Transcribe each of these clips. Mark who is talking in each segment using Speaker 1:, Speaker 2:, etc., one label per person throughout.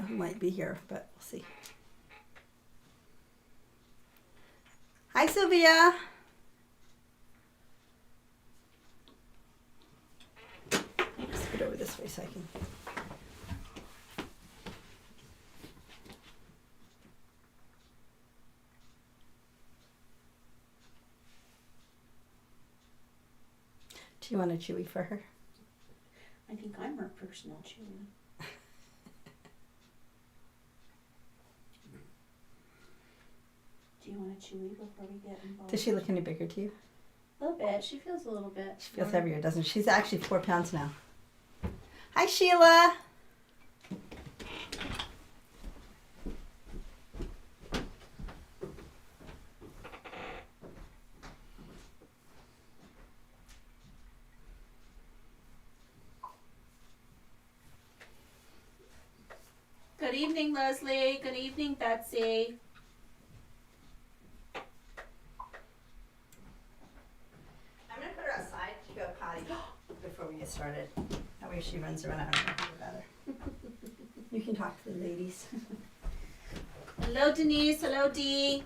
Speaker 1: who might be here, but we'll see. Hi, Sylvia. Let's get over this way so I can. Do you want a Chewy for her?
Speaker 2: I think I'm her personal Chewy. Do you want a Chewy before we get involved?
Speaker 1: Does she look any bigger to you?
Speaker 2: A little bit. She feels a little bit.
Speaker 1: She feels heavier, doesn't she? She's actually 4 pounds now. Hi, Sheila.
Speaker 2: Good evening, Leslie. Good evening, Betsy.
Speaker 1: I'm going to put her outside to go potty before we get started. That way she runs around. I don't know about her. You can talk to the ladies.
Speaker 2: Hello, Denise. Hello, Dee.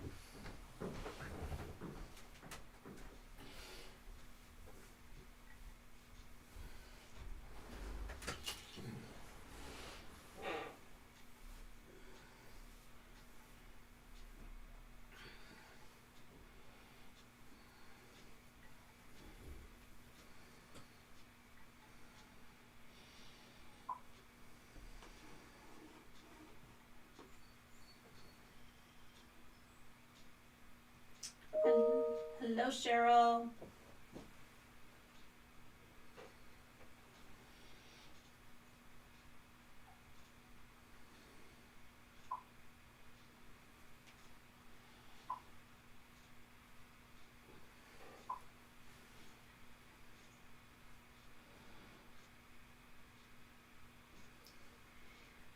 Speaker 2: Hello, Cheryl.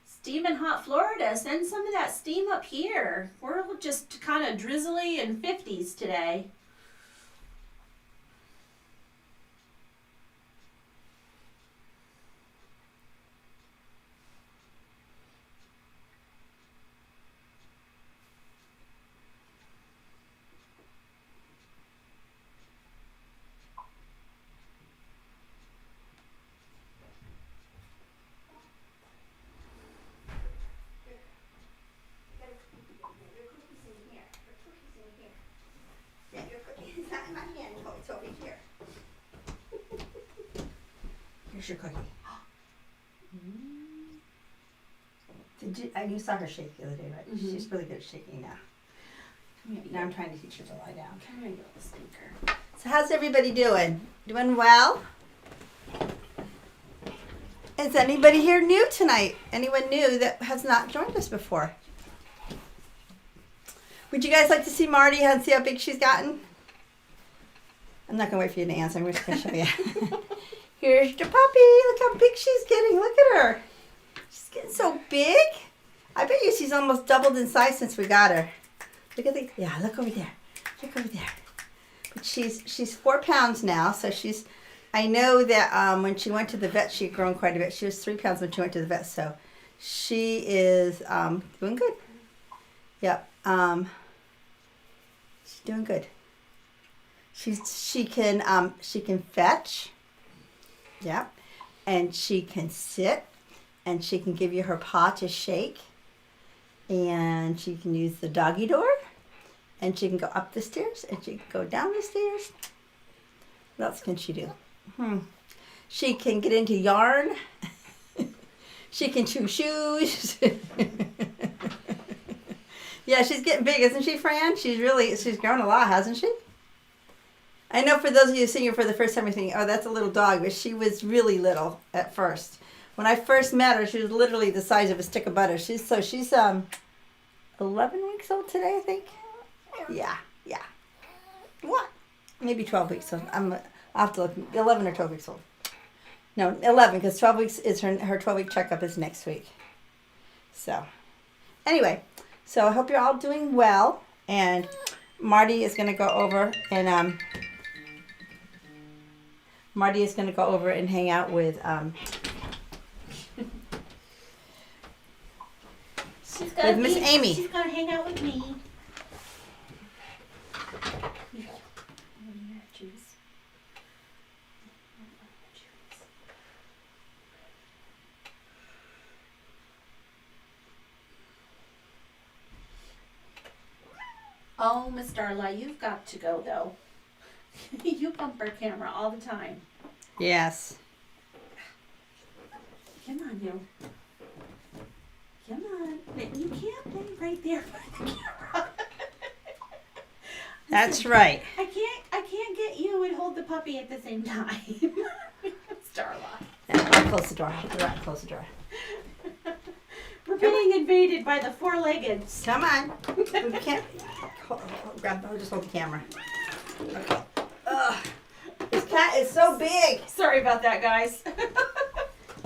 Speaker 2: Steaming hot Florida. Send some of that steam up here. We're just kind of drizzly and 50s today.
Speaker 1: Here's your cookie. You saw her shake the other day, right? Mm-hmm. She's really good at shaking now. Now I'm trying to teach her to lie down.
Speaker 2: Come here, you little stinker.
Speaker 1: So how's everybody doing? Doing well? Is anybody here new tonight? Anyone new that has not joined us before? Would you guys like to see Marty and see how big she's gotten? I'm not going to wait for you to answer. I'm just going to show you. Here's the puppy. Look how big she's getting. Look at her. She's getting so big. I bet you she's almost doubled in size since we got her. Look at the, yeah, look over there. Look over there. But she's 4 pounds now, so she's, I know that when she went to the vet, she had grown quite a bit. She was 3 pounds when she went to the vet, so she is doing good. Yep. She's doing good. She can fetch. Yep. And she can sit, and she can give you her paw to shake, and she can use the doggy door, and she can go up the stairs, and she can go down the stairs. What else can she do? She can get into yarn. She can chew shoes. Yeah, she's getting big, isn't she, Fran? She's grown a lot, hasn't she? I know for those of you seeing her for the first time, you're thinking, oh, that's a little dog, but she was really little at first. When I first met her, she was literally the size of a stick of butter. She's 11 weeks old today, I think. Yeah. What? Maybe 12 weeks old. I'll have to look. 11 or 12 weeks old. No, 11, because 12 weeks is her 12-week checkup is next week. So, anyway, so I hope you're all doing well, and Marty is going to go over and hang out with with Miss Amy.
Speaker 2: She's gonna hang out with me. Oh, Miss Darla, you've got to go though. You bump our camera all the time.
Speaker 1: Yes.
Speaker 2: Come on, you. Come on. You can't lay right there by the camera.
Speaker 1: That's right.
Speaker 2: I can't get you and hold the puppy at the same time. Starla.
Speaker 1: Yeah, I'll close the door. Close the door.
Speaker 2: We're being invaded by the four-leggeds.
Speaker 1: Come on. We can't. Just hold the camera. Okay. Ugh. This cat is so big.
Speaker 2: Sorry about that, guys.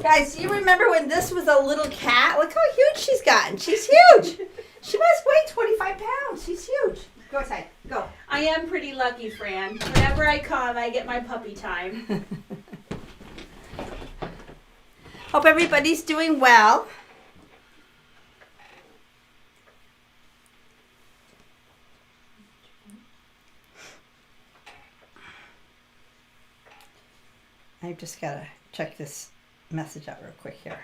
Speaker 1: Guys, do you remember when this was a little cat? Look how huge she's gotten. She's huge. She must weigh 25 pounds. She's huge. Go outside. Go.
Speaker 2: I am pretty lucky, Fran. Whenever I come, I get my puppy time.
Speaker 1: Hope everybody's doing well. I've just got to check this message out real quick here.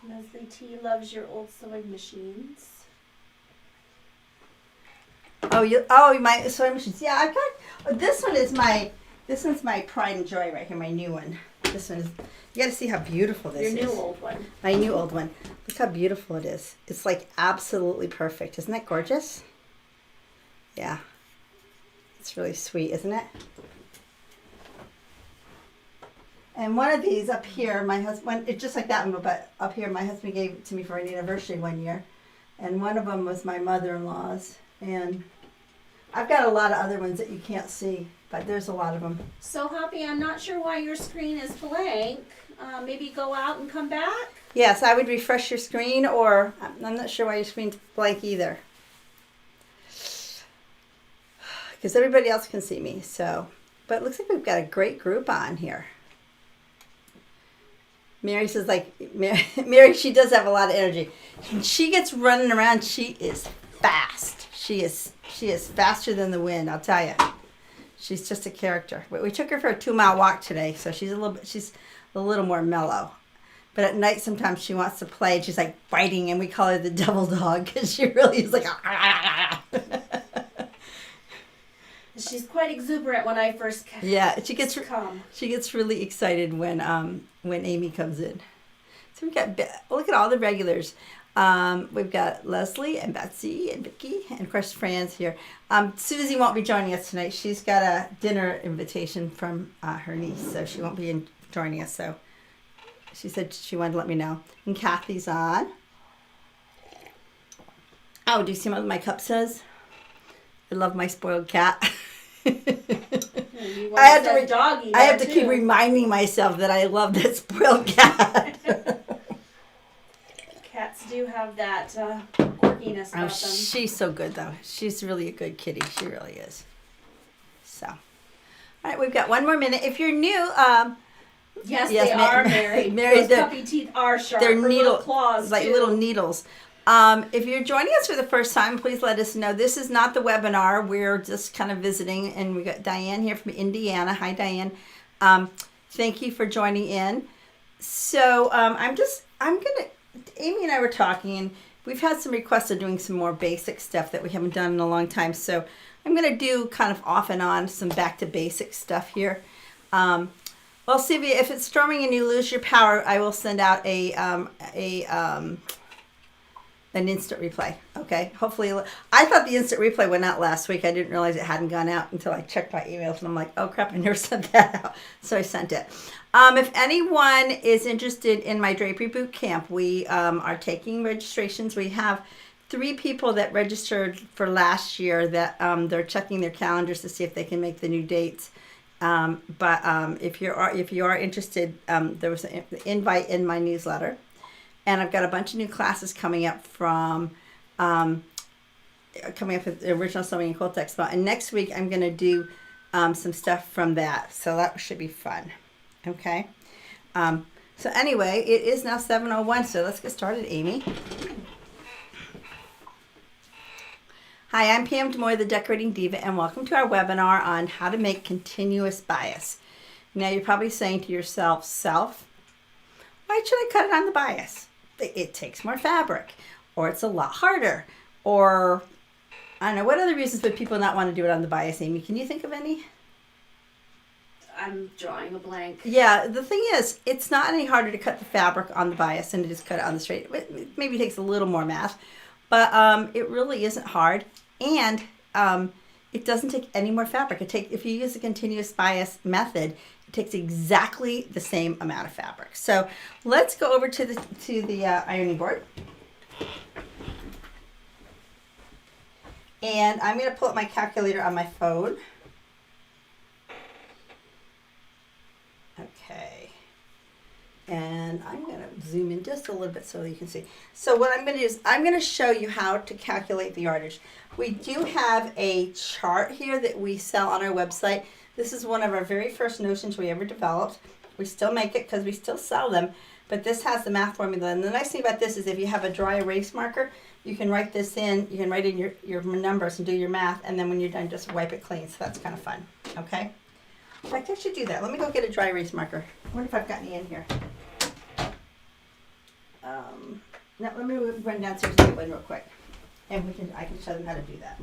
Speaker 2: Leslie T loves your old sewing machines.
Speaker 1: My sewing machines. Yeah, I've got, this one's my pride and joy right here, my new one. This one is, you got to see how beautiful this is.
Speaker 2: Your new old one.
Speaker 1: My new old one. Look how beautiful it is. It's like absolutely perfect. Isn't that gorgeous? Yeah. It's really sweet, isn't it? And one of these up here, my husband, it's just like that one, but up here, my husband gave it to me for an anniversary one year. And one of them was my mother-in-law's. And I've got a lot of other ones that you can't see, but there's a lot of them.
Speaker 2: So, Hoppy, I'm not sure why your screen is blank. Maybe go out and come back?
Speaker 1: Yes, I would refresh your screen, or I'm not sure why your screen's blank either. Because everybody else can see me, so. But it looks like we've got a great group on here. Mary says, Mary, she does have a lot of energy. When she gets running around, she is fast. She is faster than the wind, I'll tell you. She's just a character. But we took her for a 2-mile walk today, so she's a little more mellow. But at night, sometimes she wants to play, and she's like biting, and we call her the devil dog because she really is like.
Speaker 2: She's quite exuberant when I first come.
Speaker 1: Yeah, she gets really excited when Amy comes in. So look at all the regulars. We've got Leslie and Betsy and Vicky and of course Fran's here. Susie won't be joining us tonight. She's got a dinner invitation from her niece, so she won't be joining us. So she said she wanted to let me know. And Kathy's on. Oh, do you see what my cup says? I love my spoiled cat. I have to keep reminding myself that I love that spoiled cat.
Speaker 2: Cats do have that quirkiness about them.
Speaker 1: She's so good, though. She's really a good kitty. She really is. So, all right, we've got one more minute. If you're new,
Speaker 2: yes, they are married. Those puppy teeth are sharp.
Speaker 1: They're
Speaker 2: little claws,
Speaker 1: like
Speaker 2: too.
Speaker 1: little needles. If you're joining us for the first time, please let us know. This is not the webinar. We're just kind of visiting, and we got Diane here from Indiana. Hi, Diane. Thank you for joining in. So Amy and I were talking, and we've had some requests of doing some more basic stuff that we haven't done in a long time. So I'm going to do kind of off and on some back to basic stuff here. Well, Sylvia, if it's storming and you lose your power, I will send out an instant replay. Okay. Hopefully, I thought the instant replay went out last week. I didn't realize it hadn't gone out until I checked my emails, and I'm like, oh crap, I never sent that out. So I sent it. If anyone is interested in my drapery boot camp, we are taking registrations. We have 3 people that registered for last year that they're checking their calendars to see if they can make the new dates. But if you are interested, there was an invite in my newsletter, and I've got a bunch of new classes coming up from coming up with the original sewing and quilt expo. And next week I'm going to do some stuff from that, so that should be fun. Okay. So anyway, it is now 7:01, so let's get started, Amy. Hi, I'm Pam Demoy, the Decorating Diva, and welcome to our webinar on how to make continuous bias. Now you're probably saying to yourself, why should I cut it on the bias? It takes more fabric, or it's a lot harder, or I don't know, what other reasons would people not want to do it on the bias, Amy? Can you think of any?
Speaker 2: I'm drawing a blank.
Speaker 1: Yeah, the thing is, it's not any harder to cut the fabric on the bias than to just cut it on the straight. It maybe takes a little more math, but it really isn't hard, and it doesn't take any more fabric. If you use the continuous bias method, it takes exactly the same amount of fabric. So let's go over to the ironing board, and I'm going to pull up my calculator on my phone. Okay, and I'm going to zoom in just a little bit so you can see. So what I'm going to do is I'm going to show you how to calculate the yardage. We do have a chart here that we sell on our website. This is one of our very first notions we ever developed. We still make it because we still sell them, but this has the math formula. And the nice thing about this is if you have a dry erase marker, you can write this in, you can write in your numbers and do your math, and then when you're done, just wipe it clean. So that's kind of fun, okay? In fact, I should do that. Let me go get a dry erase marker. I wonder if I've got any in here. Now let me run downstairs and get one real quick, and I can show them how to do that.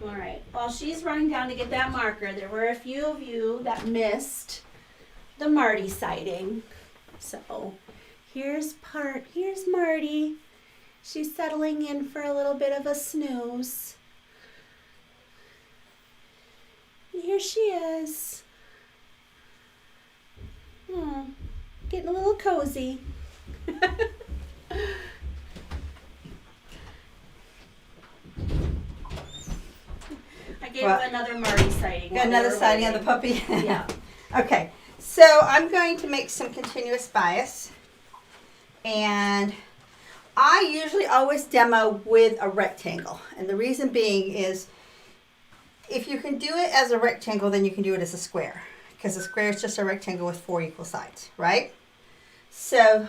Speaker 2: All right. While she's running down to get that marker, there were a few of you that missed the Marty sighting. So here's Marty. She's settling in for a little bit of a snooze. And here she is. Getting a little cozy. I gave him another Marty sighting.
Speaker 1: Got another sighting of the puppy?
Speaker 2: Yeah.
Speaker 1: Okay, so I'm going to make some continuous bias, and I usually always demo with a rectangle, and the reason being is if you can do it as a rectangle, then you can do it as a square, because a square is just a rectangle with 4 equal sides, right? So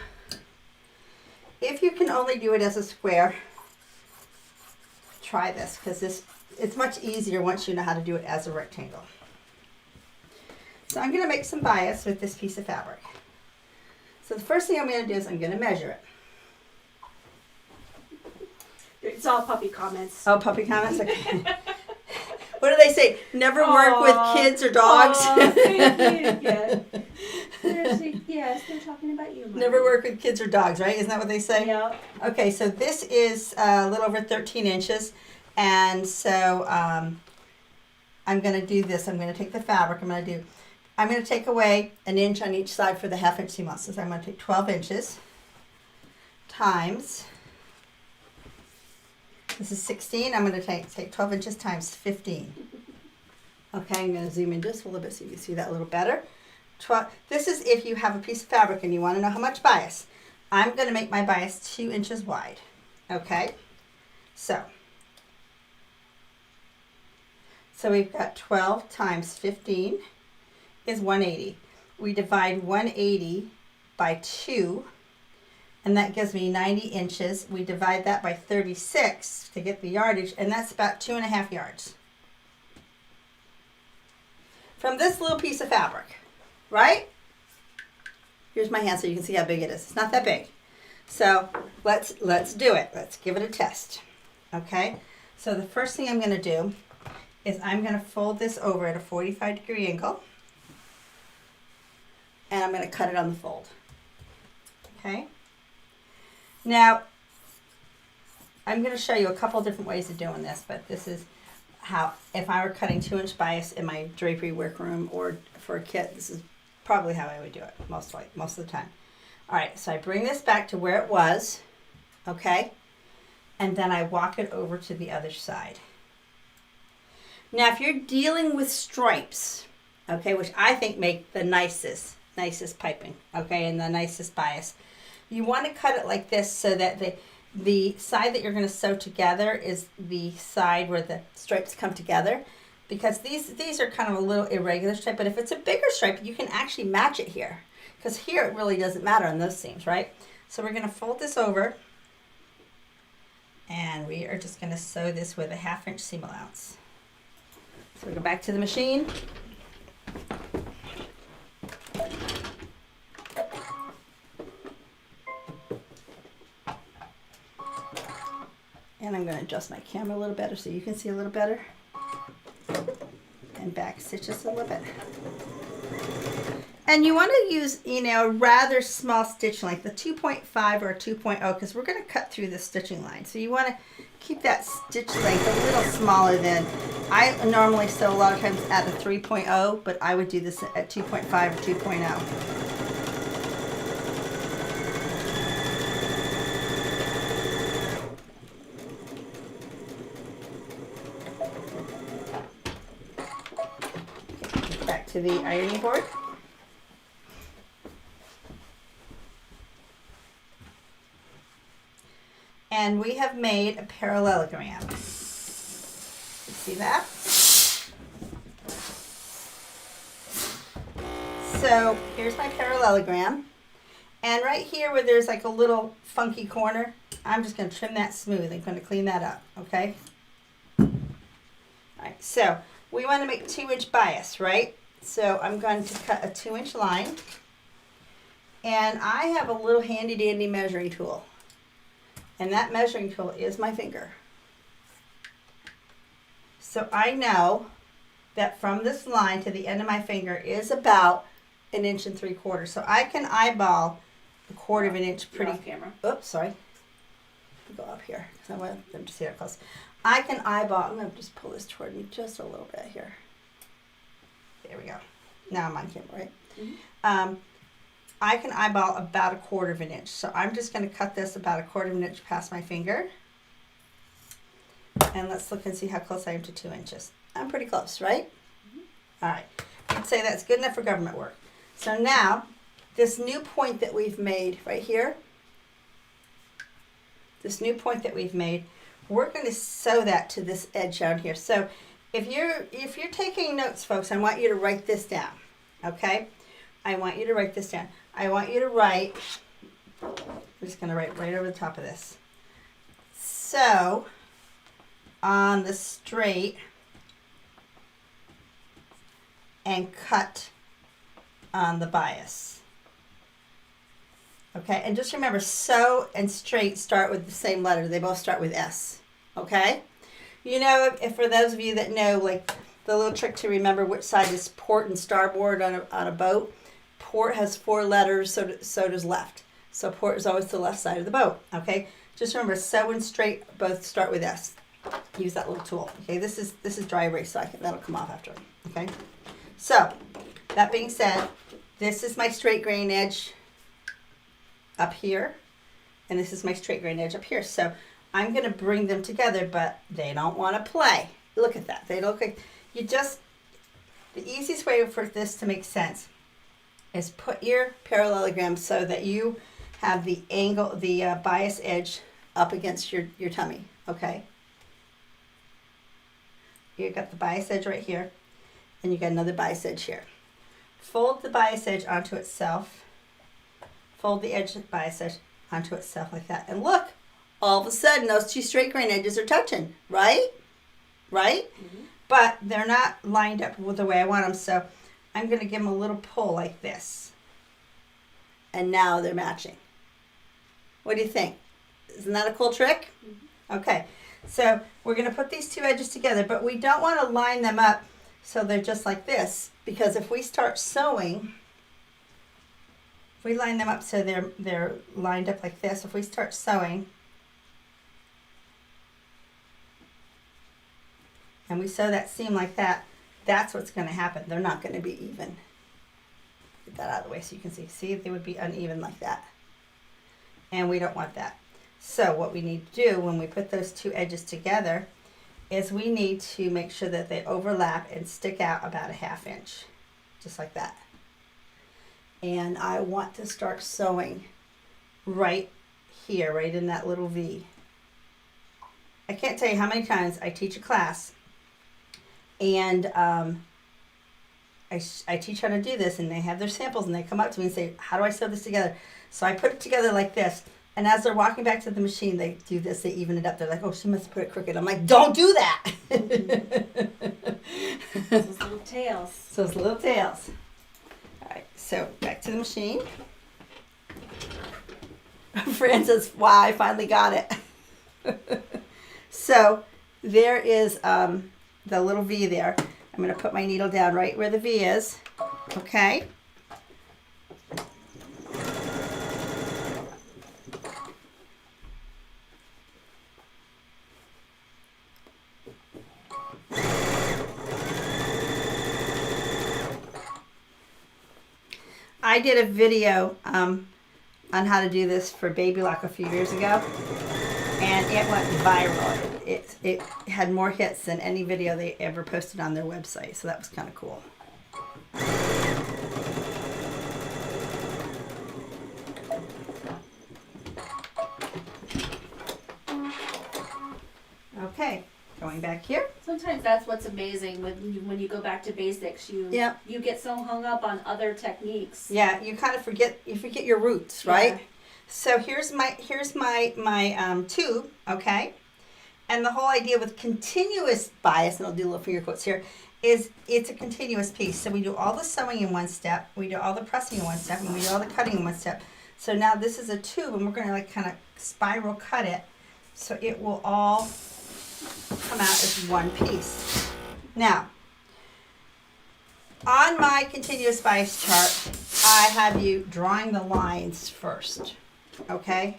Speaker 1: if you can only do it as a square, try this, because it's much easier once you know how to do it as a rectangle. So I'm going to make some bias with this piece of fabric. So the first thing I'm going to do is I'm going to measure it.
Speaker 2: It's all puppy comments.
Speaker 1: Oh, puppy comments? Okay. What do they say? Never work with kids or dogs?
Speaker 2: Thank you. Yes, they're talking about you, Mom.
Speaker 1: Never work with kids or dogs, right? Isn't that what they say?
Speaker 2: Yeah.
Speaker 1: Okay, so this is a little over 13 inches. And so I'm going to do this. I'm going to take the fabric. I'm going to take away an inch on each side for the half-inch seam allowance. So I'm going to take 12 inches times, this is 16. I'm going to take 12 inches times 15. Okay, I'm going to zoom in just a little bit so you can see that a little better. This is if you have a piece of fabric and you want to know how much bias. I'm going to make my bias 2 inches wide. Okay, so we've got 12 times 15 is 180. We divide 180 by 2, and that gives me 90 inches. We divide that by 36 to get the yardage, and that's about 2.5 yards. From this little piece of fabric, right? Here's my hand so you can see how big it is. It's not that big. So let's do it. Let's give it a test. Okay? So the first thing I'm going to do is I'm going to fold this over at a 45-degree angle, and I'm going to cut it on the fold. Okay? Now, I'm going to show you a couple different ways of doing this, but this is how, if I were cutting 2-inch bias in my drapery workroom or for a kit, this is probably how I would do it most of the time. All right, so I bring this back to where it was. okay? And then I walk it over to the other side. Now, if you're dealing with stripes, okay, which I think make the nicest piping, okay, and the nicest bias, you want to cut it like this so that the side that you're going to sew together is the side where the stripes come together, because these are kind of a little irregular stripe, but if it's a bigger stripe, you can actually match it here, because here it really doesn't matter on those seams, right? So we're going to fold this over, and we are just going to sew this with a 1/2 inch seam allowance. So we go back to the machine. And I'm going to adjust my camera a little better so you can see a little better. And back stitch this a little bit. And you want to use, rather small stitch length, the 2.5 or 2.0, because we're going to cut through the stitching line. So you want to keep that stitch length a little smaller than, I normally sew a lot of times at a 3.0, but I would do this at 2.5 or 2.0. Back to the ironing board. And we have made a parallelogram. You see that? So here's my parallelogram. And right here where there's like a little funky corner, I'm just going to trim that smooth. I'm going to clean that up, okay? All right, so we want to make 2-inch bias, right? So I'm going to cut a 2-inch line. And I have a little handy dandy measuring tool. And that measuring tool is my finger. So I know that from this line to the end of my finger is about 1 3/4 inches. So I can eyeball a 1/4 inch pretty.
Speaker 2: Off camera.
Speaker 1: Oops, sorry. Go up here because I want them to see it close. I can eyeball. I'm going to just pull this toward me just a little bit here. There we go. Now I'm on camera, right? Mm-hmm. I can eyeball about a 1/4 inch. So I'm just going to cut this about a 1/4 inch past my finger. And let's look and see how close I am to 2 inches. I'm pretty close, right? Mm-hmm. All right. I'd say that's good enough for government work. So now, this new point that we've made right here, this new point that we've made, we're going to sew that to this edge down here. So if you're taking notes, folks, I want you to write this down, okay? I want you to write this down. I want you to write, I'm just going to write right over the top of this. Sew on the straight and cut on the bias. Okay, and just remember, sew and straight start with the same letter. They both start with S. Okay? You know, if for those of you that know, like the little trick to remember which side is port and starboard on a boat, port has 4 letters, so does left. So port is always the left side of the boat. Okay? Just remember, sew and straight both start with S. Use that little tool. Okay, this is dry erase, so that'll come off after. Okay? So, that being said, this is my straight grain edge up here, and this is my straight grain edge up here. So I'm going to bring them together, but they don't want to play. Look at that. They look like the easiest way for this to make sense is put your parallelogram so that you have the angle, the bias edge up against your tummy. Okay. You got the bias edge right here, and you got another bias edge here. Fold the bias edge onto itself. Fold the edge bias edge onto itself like that. And look, all of a sudden those 2 straight grain edges are touching, right? Right? Mm-hmm. But they're not lined up with the way I want them, so I'm going to give them a little pull like this. And now they're matching. What do you think? Isn't that a cool trick? Mm-hmm. Okay, so we're going to put these 2 edges together, but we don't want to line them up so they're just like this, because if we start sewing, if we line them up so they're lined up like this, if we start sewing and we sew that seam like that, that's what's going to happen. They're not going to be even. Get that out of the way so you can see. See, they would be uneven like that. And we don't want that. So what we need to do when we put those two edges together is we need to make sure that they overlap and stick out about a 1/2 inch, just like that. And I want to start sewing right here, right in that little V. I can't tell you how many times I teach a class and I teach how to do this, and they have their samples and they come up to me and say, how do I sew this together? So I put it together like this, and as they're walking back to the machine, they do this, they even it up. They're like, oh, she must have put it crooked. I'm like, don't do that.
Speaker 2: Those little tails.
Speaker 1: So it's little tails. All right, so back to the machine. Fran says, wow, I finally got it. So there is the little V there. I'm going to put my needle down right where the V is. Okay. I did a video on how to do this for Baby Lock a few years ago, and it went viral. It had more hits than any video they ever posted on their website, so that was kind of cool. Okay, going back here.
Speaker 2: Sometimes that's what's amazing when you go back to basics. You get so hung up on other techniques.
Speaker 1: Yeah, you kind of forget your roots, right? Yeah. So here's my tube, okay? And the whole idea with continuous bias, and I'll do little finger quotes here, is it's a continuous piece. So we do all the sewing in one step, we do all the pressing in one step, and we do all the cutting in one step. So now this is a tube, and we're going to like kind of spiral cut it so it will all come out as one piece. Now, on my continuous bias chart, I have you drawing the lines first, okay?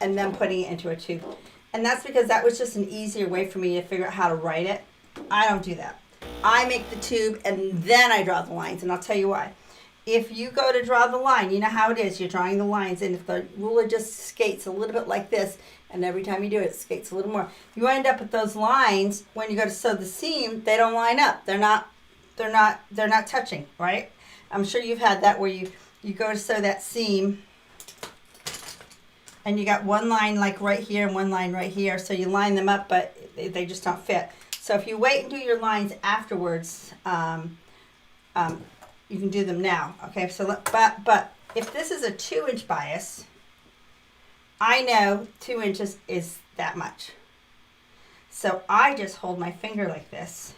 Speaker 1: And then putting it into a tube. And that's because that was just an easier way for me to figure out how to write it. I don't do that. I make the tube and then I draw the lines, and I'll tell you why. If you go to draw the line, you know how it is. You're drawing the lines, and if the ruler just skates a little bit like this, and every time you do it, it skates a little more, you end up with those lines. When you go to sew the seam, they don't line up. They're not touching, right? I'm sure you've had that where you go to sew that seam, and you got one line like right here and one line right here, so you line them up, but they just don't fit. So if you wait and do your lines afterwards, you can do them now. Okay, so but if this is a 2-inch bias, I know 2 inches is that much. So I just hold my finger like this,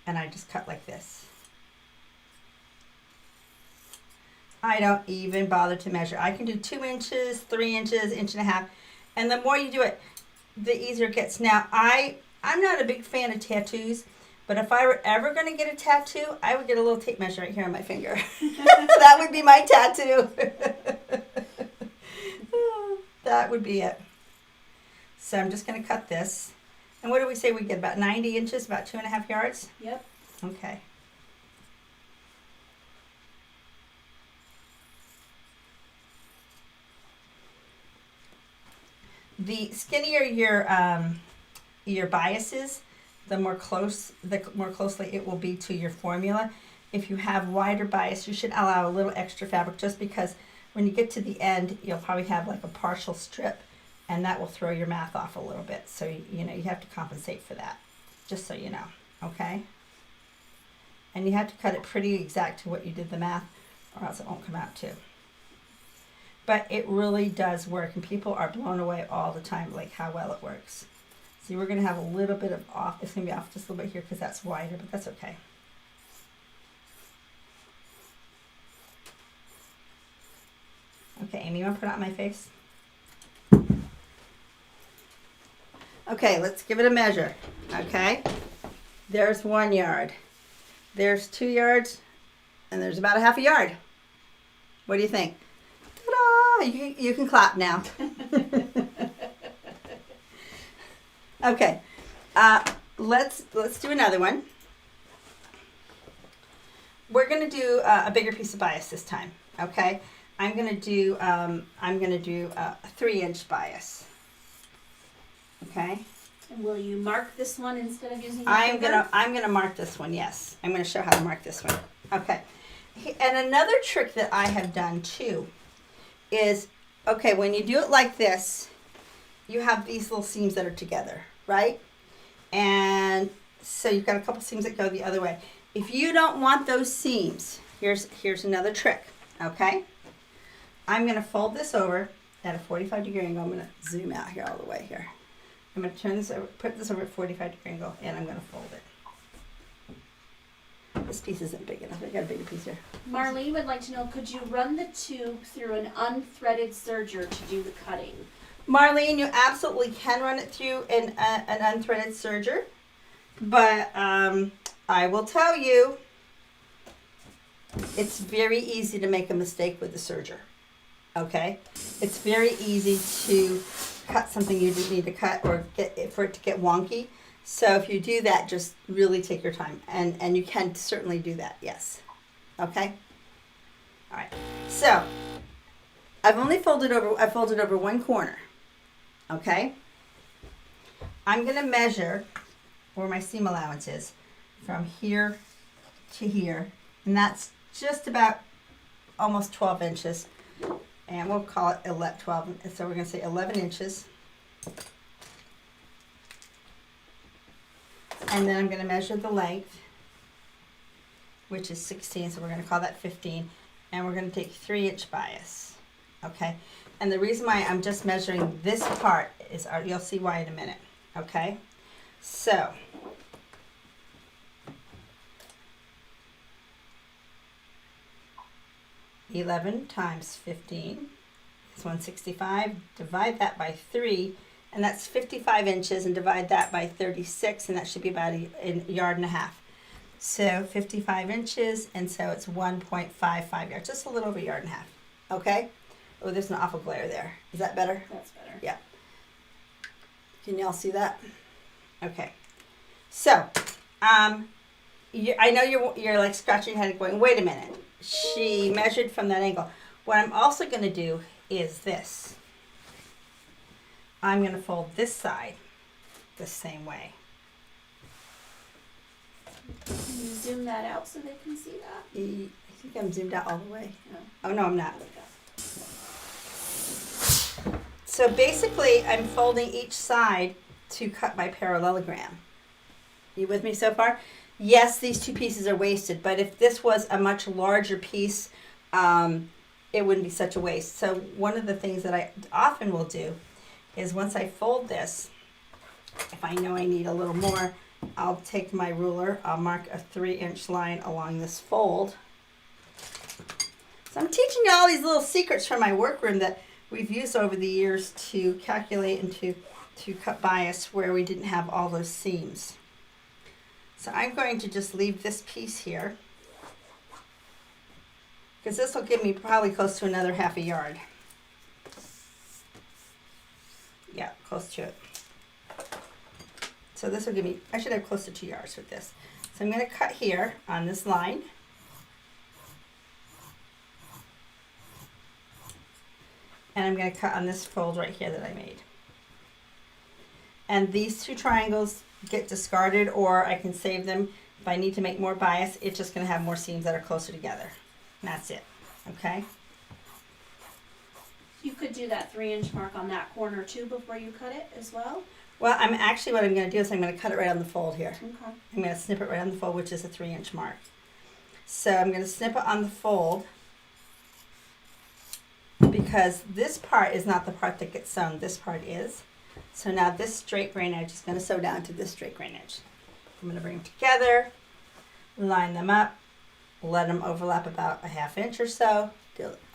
Speaker 1: and I just cut like this. I don't even bother to measure. I can do 2 inches, 3 inches, 1.5 inches, and the more you do it, the easier it gets. Now, I'm not a big fan of tattoos, but if I were ever going to get a tattoo, I would get a little tape measure right here on my finger. That would be my tattoo. That would be it. So I'm just going to cut this. And what do we say we get? About 90 inches, about 2.5 yards?
Speaker 2: Yep.
Speaker 1: Okay. The skinnier your bias is, the more closely it will be to your formula. If you have wider bias, you should allow a little extra fabric, just because when you get to the end, you'll probably have like a partial strip, and that will throw your math off a little bit. So you have to compensate for that, just so you know, okay? And you have to cut it pretty exact to what you did the math, or else it won't come out too. But it really does work, and people are blown away all the time, like how well it works. See, we're going to have a little bit of off. It's going to be off just a little bit here because that's wider, but that's okay. Okay, Amy, you want to put it on my face? Okay, let's give it a measure. Okay, there's 1 yard. There's 2 yards, and there's about 1/2 yard. What do you think? Ta-da! You can clap now. Okay, let's do another one. We're going to do a bigger piece of bias this time, okay? I'm gonna do a 3-inch bias. Okay.
Speaker 2: And will you mark this one instead of using your
Speaker 1: I'm
Speaker 2: finger?
Speaker 1: gonna mark this one. Yes, I'm gonna show how to mark this one. Okay. And another trick that I have done too is, okay, when you do it like this, you have these little seams that are together, right? And so you've got a couple seams that go the other way. If you don't want those seams, here's another trick. Okay. I'm gonna fold this over at a 45-degree angle. I'm gonna zoom out here all the way here. I'm going to turn this over, put this over at 45-degree angle, and I'm going to fold it. This piece isn't big enough. I got a bigger piece here.
Speaker 2: Marlene would like to know, could you run the tube through an unthreaded serger to do the cutting?
Speaker 1: Marlene, you absolutely can run it through an unthreaded serger, but I will tell you, it's very easy to make a mistake with the serger. Okay? It's very easy to cut something you didn't need to cut or get for it to get wonky. So if you do that, just really take your time, and you can certainly do that. Yes. Okay. All right. So I've only folded over. I folded over one corner. Okay. I'm gonna measure where my seam allowance is from here to here, and that's just about almost 12 inches. And we'll call it 12, so we're going to say 11 inches. And then I'm going to measure the length, which is 16, so we're going to call that 15. And we're going to take 3-inch bias, okay? And the reason why I'm just measuring this part is, you'll see why in a minute, okay? So, $11 times 15 is 165. Divide that by 3, and that's 55 inches, and divide that by 36, and that should be about a yard and a half. So 55 inches, and so it's 1.55 yards, just a little over a yard and a half. Okay? Oh, there's an awful glare there. Is that better?
Speaker 2: That's better.
Speaker 1: Yeah. Can y'all see that? Okay. So, I know you're like scratching your head and going, wait a minute. She measured from that angle. What I'm also going to do is this. I'm going to fold this side the same way.
Speaker 2: Can you zoom that out so they can see that?
Speaker 1: I think I'm zoomed out all the way.
Speaker 2: No.
Speaker 1: Oh, no, I'm not. So basically, I'm folding each side to cut my parallelogram. You with me so far? Yes, these two pieces are wasted, but if this was a much larger piece, it wouldn't be such a waste. So one of the things that I often will do is once I fold this, if I know I need a little more, I'll take my ruler, I'll mark a 3-inch line along this fold. So I'm teaching you all these little secrets from my workroom that we've used over the years to calculate and to cut bias where we didn't have all those seams. So I'm going to just leave this piece here because this will give me probably close to another half a yard. Yeah, close to it. So this will give me, I should have close to 2 yards with this. So I'm going to cut here on this line. And I'm going to cut on this fold right here that I made. And these two triangles get discarded, or I can save them if I need to make more bias. It's just going to have more seams that are closer together. And that's it. Okay?
Speaker 2: You could do that 3-inch mark on that corner too before you cut it as well.
Speaker 1: Well, what I'm going to do is I'm going to cut it right on the fold here.
Speaker 2: Okay.
Speaker 1: I'm going to snip it right on the fold, which is a 3-inch mark. So I'm going to snip it on the fold because this part is not the part that gets sewn. This part is. So now this straight grain edge is going to sew down to this straight grain edge. I'm going to bring them together, line them up, let them overlap about a 1/2 inch or so.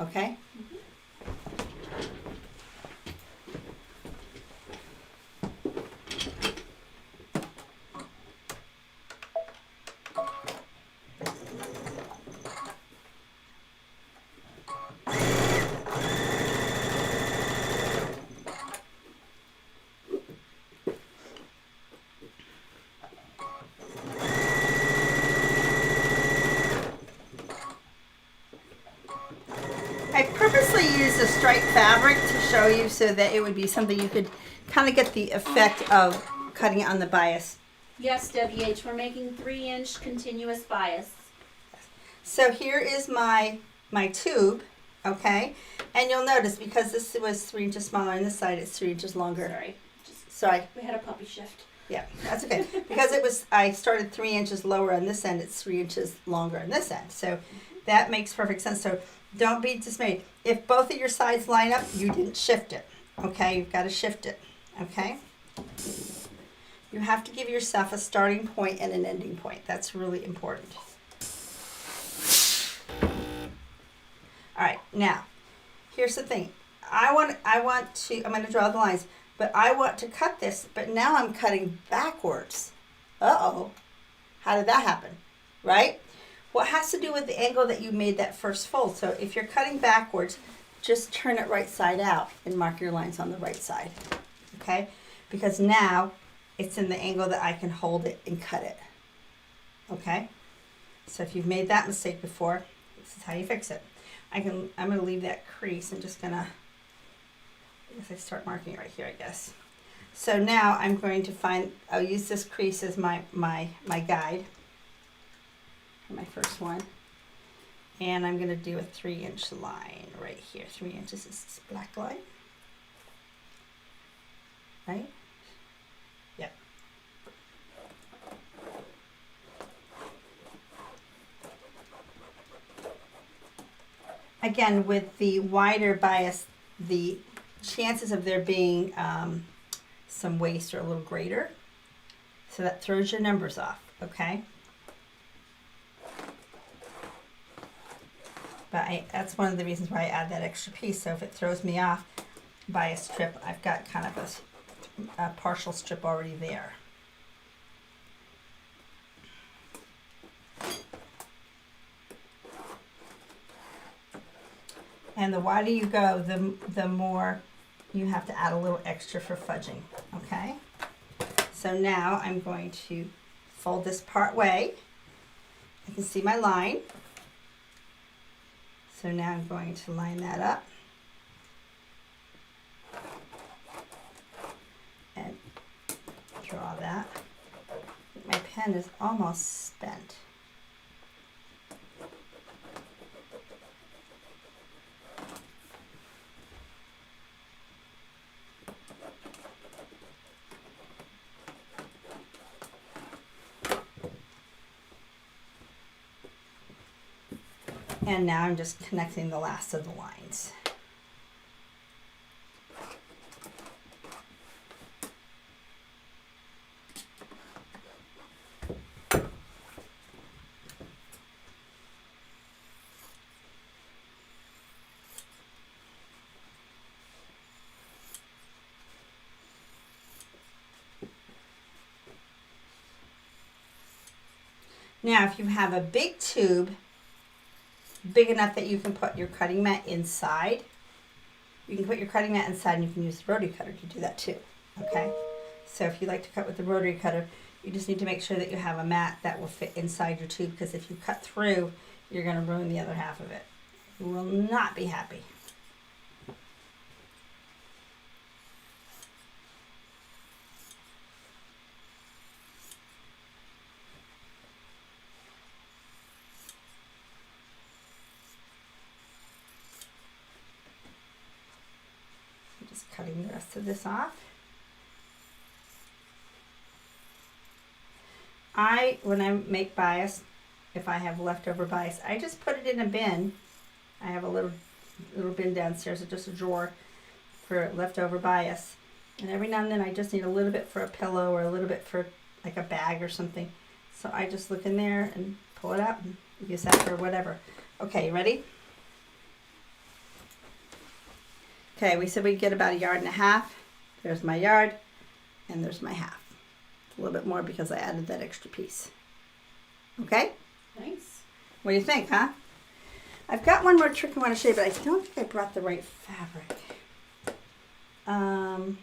Speaker 1: Okay?
Speaker 2: Mm-hmm.
Speaker 1: right fabric to show you so that it would be something you could kind of get the effect of cutting it on the bias.
Speaker 2: Yes, WH, we're making 3-inch continuous bias.
Speaker 1: So here is my tube, okay? And you'll notice because this was 3 inches smaller on this side, it's 3 inches longer. Sorry.
Speaker 2: We had a puppy shift.
Speaker 1: Yeah, that's okay. Because I started 3 inches lower on this end, it's 3 inches longer on this end. So that makes perfect sense. So don't be dismayed. If both of your sides line up, you didn't shift it, okay? You've got to shift it, okay? You have to give yourself a starting point and an ending point. That's really important. All right, now, here's the thing. I'm going to draw the lines, but I want to cut this, but now I'm cutting backwards. Uh-oh. How did that happen? Right? Well, it has to do with the angle that you made that first fold. So if you're cutting backwards, just turn it right side out and mark your lines on the right side. Okay? Because now it's in the angle that I can hold it and cut it. Okay? So if you've made that mistake before, this is how you fix it. I'm going to leave that crease. I'm just going to, I start marking it right here, I guess. So now I'm going to I'll use this crease as my guide, my first one. And I'm going to do a 3-inch line right here. 3 inches is this black line. Right? Yep. Again, with the wider bias, the chances of there being some waste are a little greater. So that throws your numbers off, okay? But that's one of the reasons why I add that extra piece. So if it throws me off by a strip, I've got kind of a partial strip already there. And the wider you go, the more you have to add a little extra for fudging, okay? So now I'm going to fold this part way. I can see my line. So now I'm going to line that up. And draw that. My pen is almost spent. And now I'm just connecting the last of the lines. Now, if you have a big tube, big enough that you can put your cutting mat inside, you can put your cutting mat inside and you can use the rotary cutter to do that too, okay? So if you like to cut with the rotary cutter, you just need to make sure that you have a mat that will fit inside your tube, because if you cut through, you're going to ruin the other half of it. You will not be happy. Just cutting the rest of this off. When I make bias, if I have leftover bias, I just put it in a bin. I have a little bin downstairs, just a drawer for leftover bias. And every now and then I just need a little bit for a pillow or a little bit for like a bag or something. So I just look in there and pull it out and use that for whatever. Okay, you ready? Okay, we said we'd get about 1.5 yards. There's my yard, and there's my half. A little bit more because I added that extra piece. Okay?
Speaker 2: Nice.
Speaker 1: What do you think, huh? I've got one more trick I want to show you, but I don't think I brought the right fabric. I'm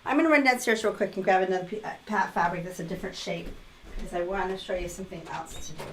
Speaker 1: going to run downstairs real quick and grab another fabric that's a different shape, because I want to show you something else to do.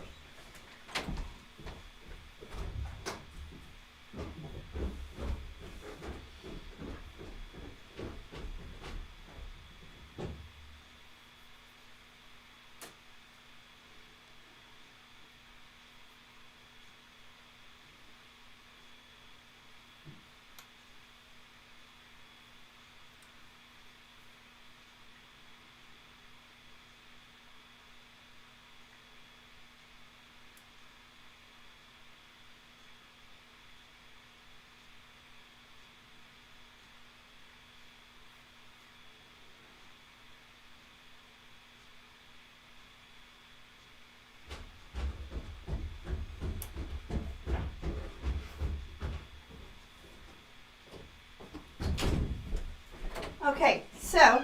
Speaker 1: Okay, so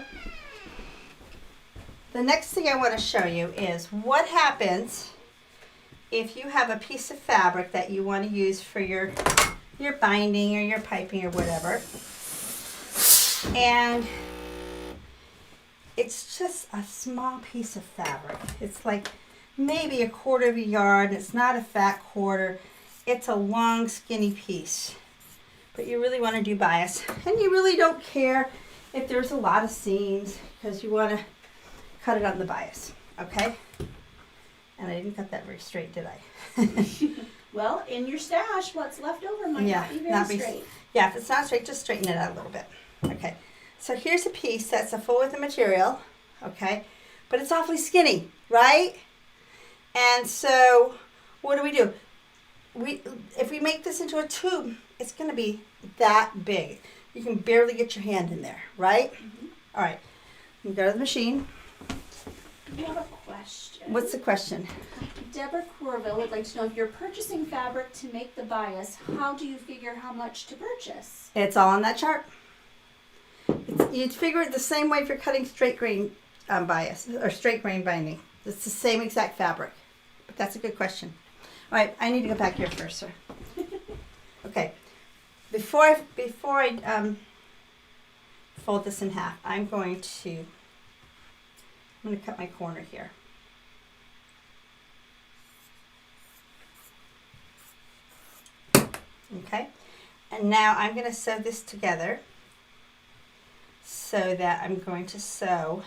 Speaker 1: the next thing I want to show you is what happens if you have a piece of fabric that you want to use for your binding or your piping or whatever, and it's just a small piece of fabric. It's like maybe 1/4 yard. It's not a fat quarter. It's a long, skinny piece. But you really want to do bias. And you really don't care if there's a lot of seams because you want to cut it on the bias. Okay? And I didn't cut that very straight, did I?
Speaker 2: Well, in your stash, what's left over might not be very straight.
Speaker 1: Yeah, if it's not straight, just straighten it out a little bit. Okay. So here's a piece that's a full width of material. Okay? But it's awfully skinny, right? And so what do? If we make this into a tube, it's going to be that big. You can barely get your hand in there, right?
Speaker 2: Mm-hmm.
Speaker 1: All right. You go to the machine.
Speaker 2: We have a question.
Speaker 1: What's the question?
Speaker 2: Deborah Corville would like to know, if you're purchasing fabric to make the bias, how do you figure how much to purchase?
Speaker 1: It's all on that chart. You'd figure it the same way if you're cutting straight grain bias or straight grain binding. It's the same exact fabric. But that's a good question. All right, I need to go back here first, sir. Okay, before I fold this in half, I'm going to cut my corner here. Okay, and now I'm going to sew this together so that I'm going to sew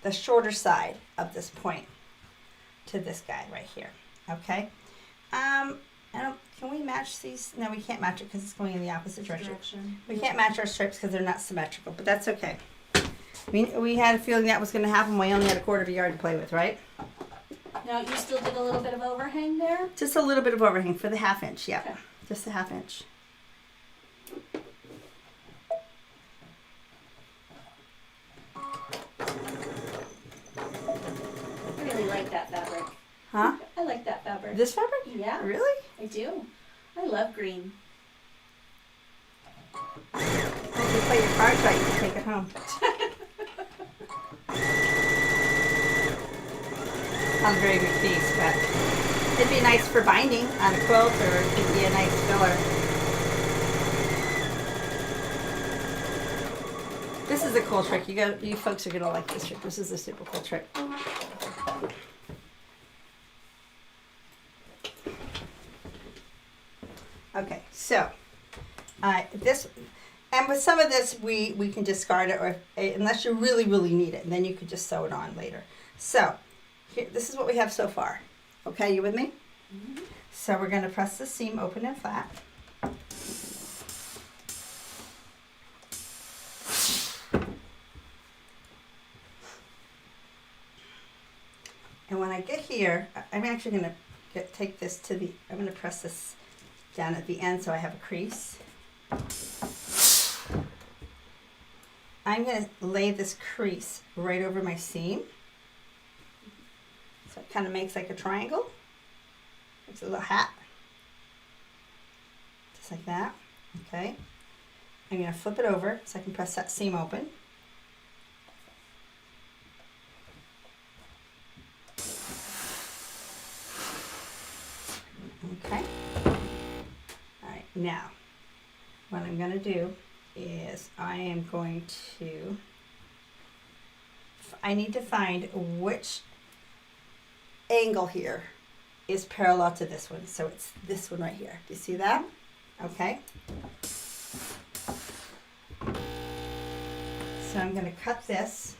Speaker 1: the shorter side of this point to this guy right here. Okay. Can we match these? No, we can't match it because it's going in the opposite direction. We can't match our stripes because they're not symmetrical, but that's okay. We had a feeling that was going to happen. We only had 1/4 yard to play with, right?
Speaker 2: Now, you still did a little bit of overhang there?
Speaker 1: Just a little bit of overhang for the 1/2 inch, yeah. Okay. Just a 1/2 inch.
Speaker 2: I really like that fabric.
Speaker 1: Huh?
Speaker 2: I like that fabric.
Speaker 1: This fabric?
Speaker 2: Yeah.
Speaker 1: Really?
Speaker 2: I do. I love green.
Speaker 1: If you play your cards right, you can take it home. Not a very good piece, but it'd be nice for binding on a quilt, or it'd be a nice filler. This is a cool trick. You folks are gonna like this trick. This is a super cool trick. Okay, so this, and with some of this we can discard it, or unless you really need it, and then you could just sew it on later. So here, this is what we have so far. Okay, you with me? Mm-hmm. So we're going to press the seam open and flat. And when I get here, I'm actually going to take this to the, I'm going to press this down at the end so I have a crease. I'm going to lay this crease right over my seam. So it kind of makes like a triangle. It's a little hat. Just like that. Okay. I'm going to flip it over so I can press that seam open. Okay. All right. Now, what I'm going to do is I need to find which angle here is parallel to this one. So it's this one right here. Do you see that? Okay. So I'm going to cut this.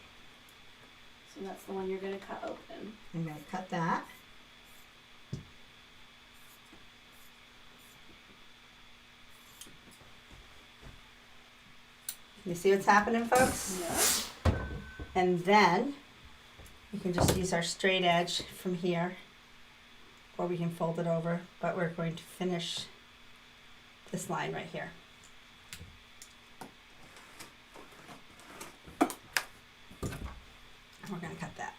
Speaker 2: So that's the one you're going to cut open.
Speaker 1: I'm going to cut that. You see what's happening, folks?
Speaker 2: Yeah.
Speaker 1: And then we can just use our straight edge from here, or we can fold it over, but we're going to finish this line right here. And we're going to cut that.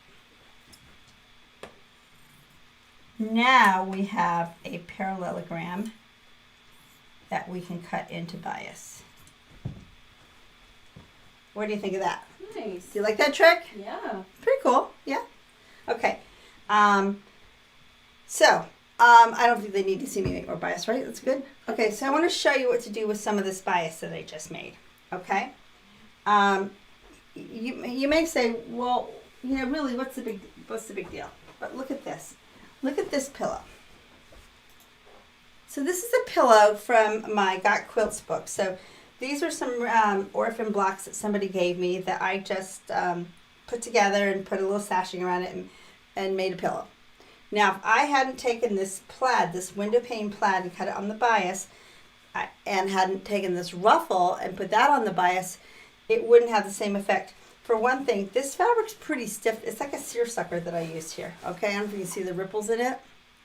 Speaker 1: Now we have a parallelogram that we can cut into bias. What do you think of that?
Speaker 2: Nice.
Speaker 1: Do you like that trick?
Speaker 2: Yeah.
Speaker 1: Pretty cool. Yeah. Okay. I don't think they need to see me make more bias, right? That's good. Okay, so I want to show you what to do with some of this bias that I just made. Okay. You may say, well, really, what's the big deal? But look at this. Look at this pillow. So this is a pillow from my Got Quilts book. So these are some orphan blocks that somebody gave me that I just put together and put a little sashing around it and made a pillow. Now, if I hadn't taken this plaid, this window pane plaid, and cut it on the bias, and hadn't taken this ruffle and put that on the bias, it wouldn't have the same effect. For one thing, this fabric's pretty stiff. It's like a seersucker that I used here. Okay, I don't know if you can see the ripples in it.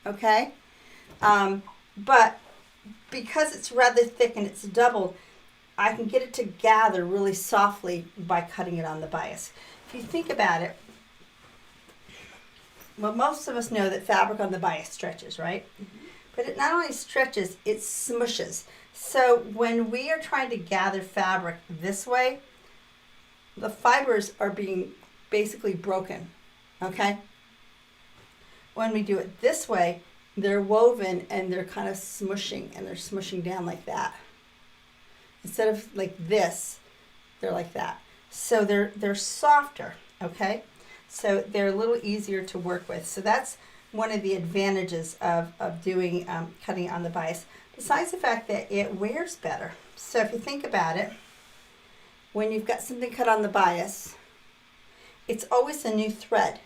Speaker 1: Okay, but because it's rather thick and it's doubled, I can get it to gather really softly by cutting it on the bias. If you think about it, well, most of us know that fabric on the bias stretches, right? Mm-hmm. But it not only stretches, it smushes. So when we are trying to gather fabric this way, the fibers are being basically broken, okay? When we do it this way, they're woven and they're kind of smushing, and they're smushing down like that. Instead of like this, they're like that. So they're softer, okay? So they're a little easier to work with. So that's one of the advantages of doing cutting on the bias, besides the fact that it wears better. So if you think about it, when you've got something cut on the bias, it's always a new thread.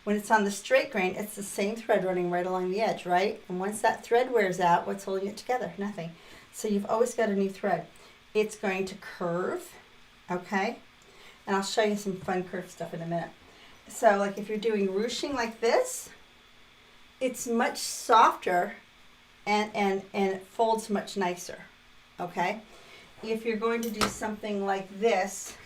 Speaker 1: When it's on the straight grain, it's the same thread running right along the edge, right? And once that thread wears out, what's holding it together? Nothing. So you've always got a new thread. It's going to curve, okay? And I'll show you some fun curve stuff in a minute. So like if you're doing ruching like this, it's much softer and it folds much nicer, okay? If you're going to do something like this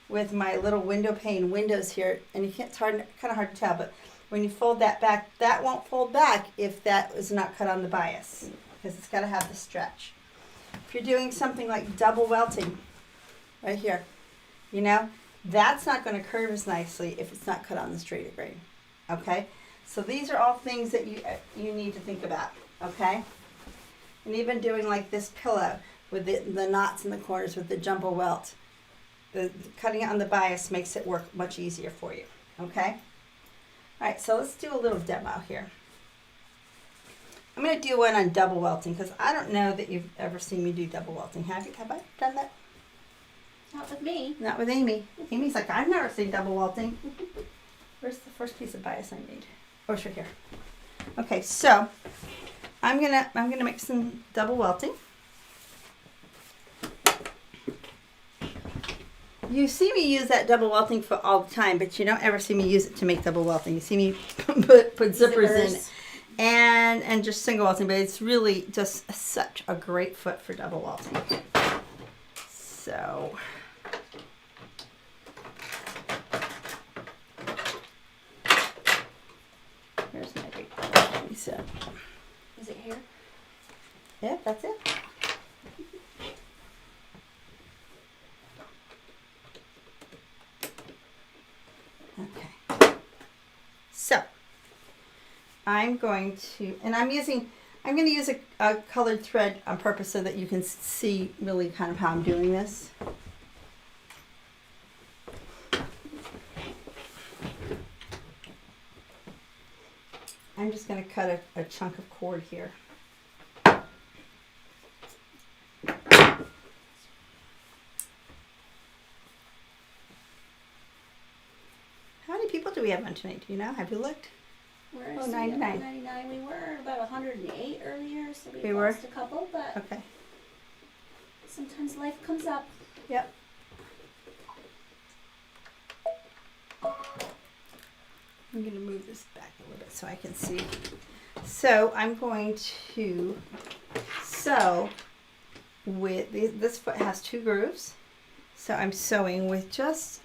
Speaker 1: with my little window pane windows here, and it's kind of hard to tell, but when you fold that back, that won't fold back if that is not cut on the bias, because it's got to have the stretch. If you're doing something like double welting, right here, that's not going to curve as nicely if it's not cut on the straighter grain, okay? So these are all things that you need to think about, okay? And even doing like this pillow with the knots in the corners with the jumbo welt, the cutting it on the bias makes it work much easier for you, okay? All right, so let's do a little demo here. I'm going to do one on double welting because I don't know that you've ever seen me do double welting. Have you? Have I done that?
Speaker 2: Not with me.
Speaker 1: Not with Amy. Amy's like, I've never seen double welting. Where's the first piece of bias I made? Oh, it's right here. Okay, so I'm gonna make some double welting. You see me use that double welting for all the time, but you don't ever see me use it to make double welting. You see me put zippers in and just single welting, but it's really just such a great foot for double welting. So here's my big piece.
Speaker 2: Is it here?
Speaker 1: Yeah, that's it. Okay. So I'm going to, and I'm going to use a colored thread on purpose so that you can see really kind of how I'm doing this. I'm just going to cut a chunk of cord here. How many people do we have on tonight? Do you know? Have you looked?
Speaker 2: We're
Speaker 1: 99.
Speaker 2: 99. We were about 108 earlier, so we
Speaker 1: were?
Speaker 2: lost a couple, but
Speaker 1: Okay.
Speaker 2: sometimes life comes up.
Speaker 1: Yep. I'm going to move this back a little bit so I can see. So I'm going to sew with, this foot has 2 grooves. So I'm sewing with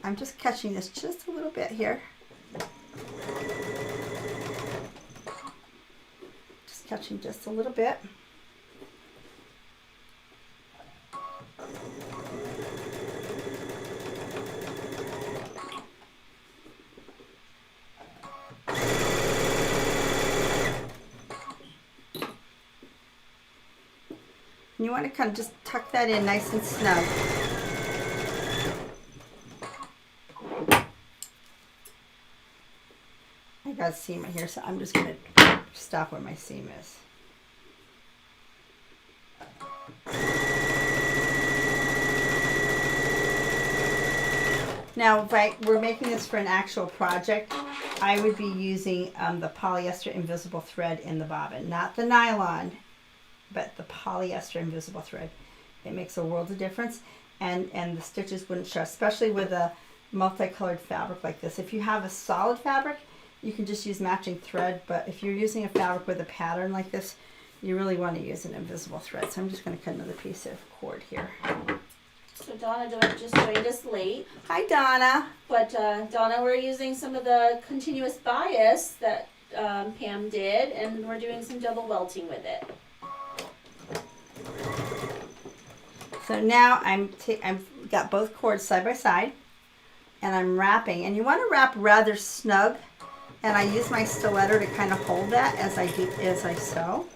Speaker 1: I'm just catching this just a little bit here. Just catching just a little bit. And you want to kind of just tuck that in nice and snug. I got a seam right here, so I'm just going to stop where my seam is. Now, if we're making this for an actual project, I would be using the polyester invisible thread in the bobbin, not the nylon, but the polyester invisible thread. It makes a world of difference, and the stitches wouldn't show, especially with a multicolored fabric like this. If you have a solid fabric, you can just use matching thread, but if you're using a fabric with a pattern like this, you really want to use an invisible thread. So I'm just going to cut another piece of cord here.
Speaker 2: So Donna just joined us late.
Speaker 1: Hi, Donna.
Speaker 2: But Donna, we're using some of the continuous bias that Pam did, and we're doing some double welting with it.
Speaker 1: So now I've got both cords side by side, and I'm wrapping. And you want to wrap rather snug, and I use my stiletto to kind of hold that as I sew.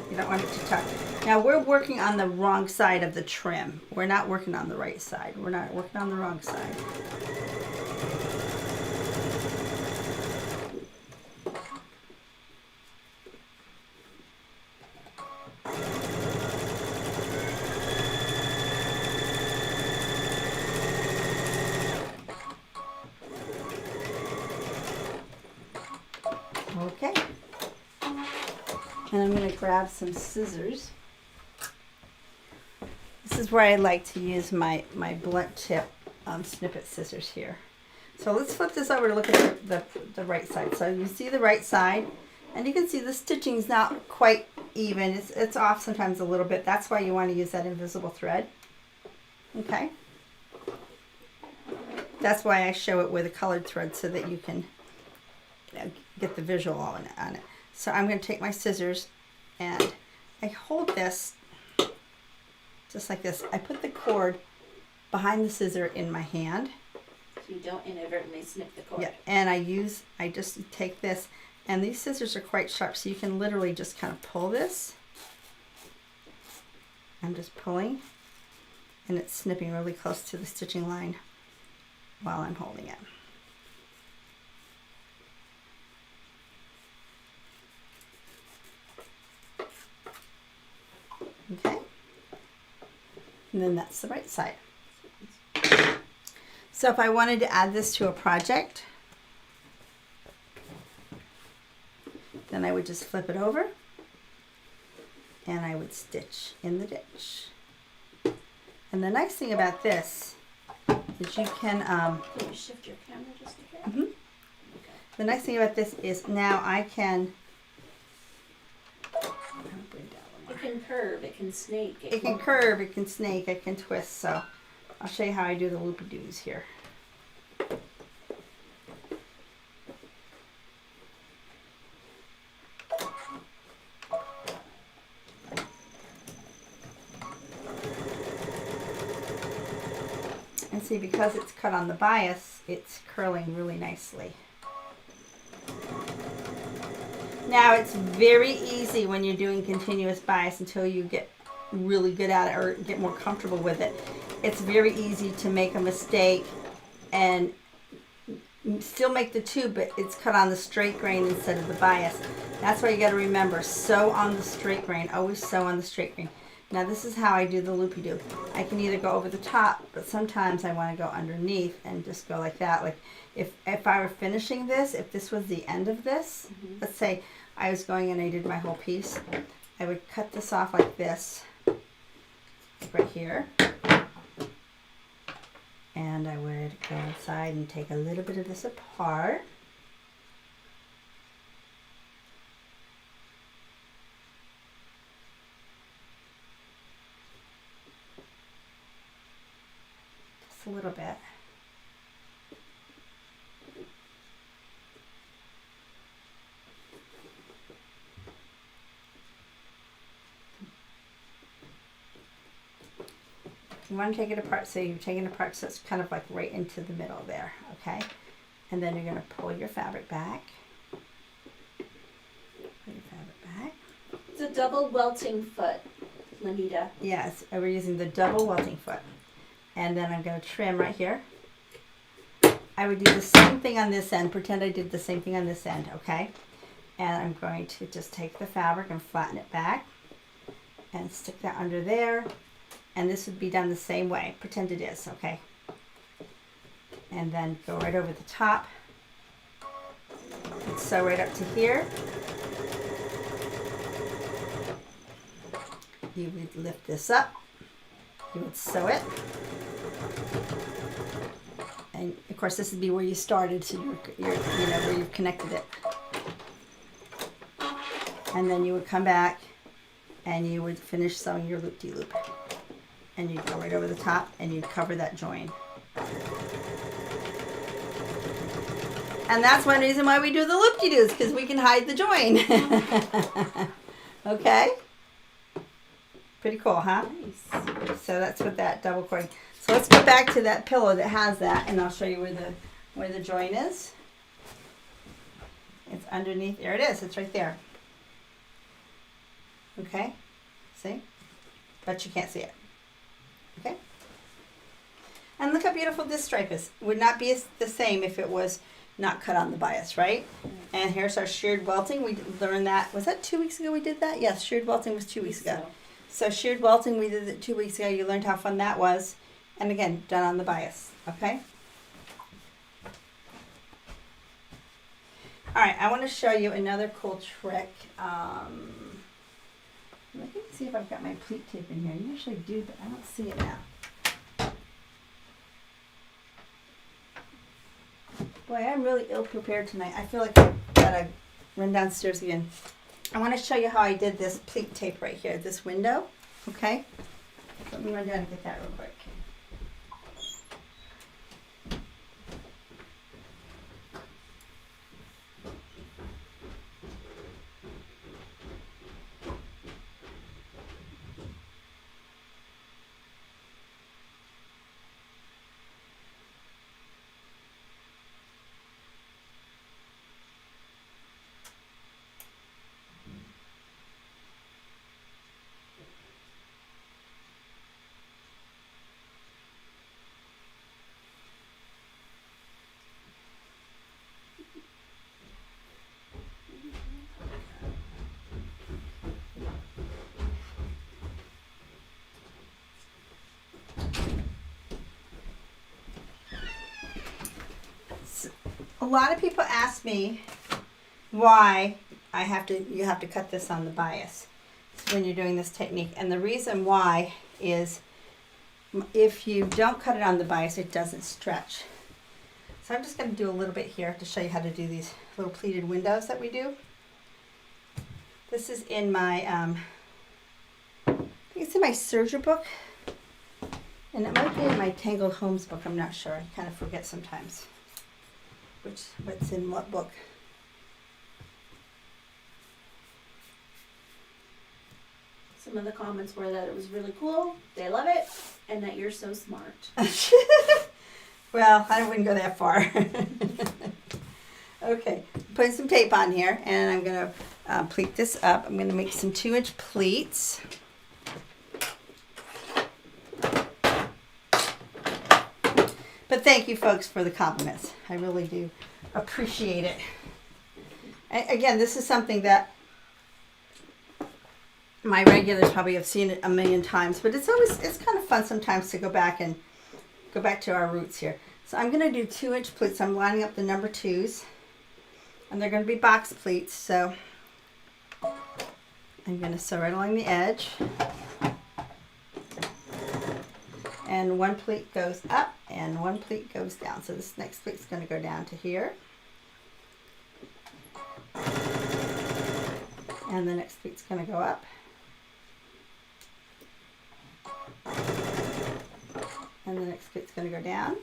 Speaker 1: You don't want it to tuck. Now we're working on the wrong side of the trim. We're not working on the right side. We're not working on the wrong side. Okay. And I'm going to grab some scissors. This is where I like to use my blunt tip snippet scissors here. So let's flip this over to look at the right side. So you see the right side, and you can see the stitching's not quite even. It's off sometimes a little bit. That's why you want to use that invisible thread. Okay. That's why I show it with a colored thread, so that you can get the visual on it. So I'm going to take my scissors, and I hold this just like this. I put the cord behind the scissor in my hand.
Speaker 2: So you don't inadvertently snip the cord.
Speaker 1: Yeah, and I just take this, and these scissors are quite sharp, so you can literally just kind of pull this. I'm just pulling, and it's snipping really close to the stitching line while I'm holding it. Okay, and then that's the right side. So if I wanted to add this to a project, then I would just flip it over, and I would stitch in the ditch. And the nice thing about this is you can
Speaker 2: Can you shift your camera just a bit?
Speaker 1: mm-hmm.
Speaker 2: Okay.
Speaker 1: The nice thing about this is now I can
Speaker 2: It can curve, it can snake.
Speaker 1: It can curve, it can snake, it can twist. So I'll show you how I do the loopy-doos here. And see, because it's cut on the bias, it's curling really nicely. Now it's very easy when you're doing continuous bias until you get really good at it or get more comfortable with it. It's very easy to make a mistake and still make the tube, but it's cut on the straight grain instead of the bias. That's why you got to remember, sew on the straight grain. Always sew on the straight grain. Now this is how I do the loopy-doo. I can either go over the top, but sometimes I want to go underneath and just go like that. Like if I were finishing this, if this was the end of this, let's say I was going and I did my whole piece, I would cut this off like this, right here. And I would go inside and take a little bit of this apart. Just a little bit. You want to take it apart, so you're taking it apart so it's kind of like right into the middle there, okay? And then you're going to pull your fabric back. Pull your fabric back.
Speaker 2: It's a double welting foot, Lanita.
Speaker 1: Yes, we're using the double welting foot. And then I'm going to trim right here. I would do the same thing on this end. Pretend I did the same thing on this end, okay? And I'm going to just take the fabric and flatten it back and stick that under there. And this would be done the same way. Pretend it is, okay? And then go right over the top. And sew right up to here. You would lift this up. You would sew it. And of course this would be where you started, so you're you know, where you've connected it. And then you would come back and you would finish sewing your loop-de-loop. And you'd go right over the top and you'd cover that join. And that's one reason why we do the loop-de-doos, because we can hide the join. Okay? Pretty cool, huh?
Speaker 2: Nice.
Speaker 1: So that's what that double cord. So let's go back to that pillow that has that, and I'll show you where the join is. It's underneath. There it is. It's right there. Okay? See? But you can't see it. Okay? And look how beautiful this stripe is. Would not be the same if it was not cut on the bias, right? And here's our sheared welting. We learned that. Was that 2 weeks ago we did that? Yes, sheared welting was 2 weeks ago. So sheared welting, we did it 2 weeks ago. You learned how fun that was. And again, done on the bias, okay? All right, I want to show you another cool trick. Let me see if I've got my pleat tape in here. I usually do, but I don't see it now. Boy, I'm really ill prepared tonight. I feel like I've got to run downstairs again. I want to show you how I did this pleat tape right here, this window, okay? Let me run down and get that real quick. A lot of people ask me why you have to cut this on the bias when you're doing this technique, and the reason why is if you don't cut it on the bias, it doesn't stretch. So I'm just going to do a little bit here to show you how to do these little pleated windows that we do. This is in my I think it's in my serger book, and it might be in my Tangled Homes book. I'm not sure. I kind of forget sometimes what's in what book.
Speaker 2: Some of the comments were that it was really cool, they love it, and that you're so smart.
Speaker 1: Well, I wouldn't go that far. Okay, putting some tape on here, and I'm going to pleat this up. I'm going to make some 2-inch pleats. But thank you, folks, for the compliments. I really do appreciate it. And again, this is something that my regulars probably have seen it a million times, but it's kind of fun sometimes to go back to our roots here. So I'm going to do 2-inch pleats. I'm lining up the number 2s, and they're going to be box pleats. So I'm going to sew right along the edge. And one pleat goes up and one pleat goes down. So this next pleat is going to go down to here. And the next pleat's going to go up. And the next pleat's going to go down.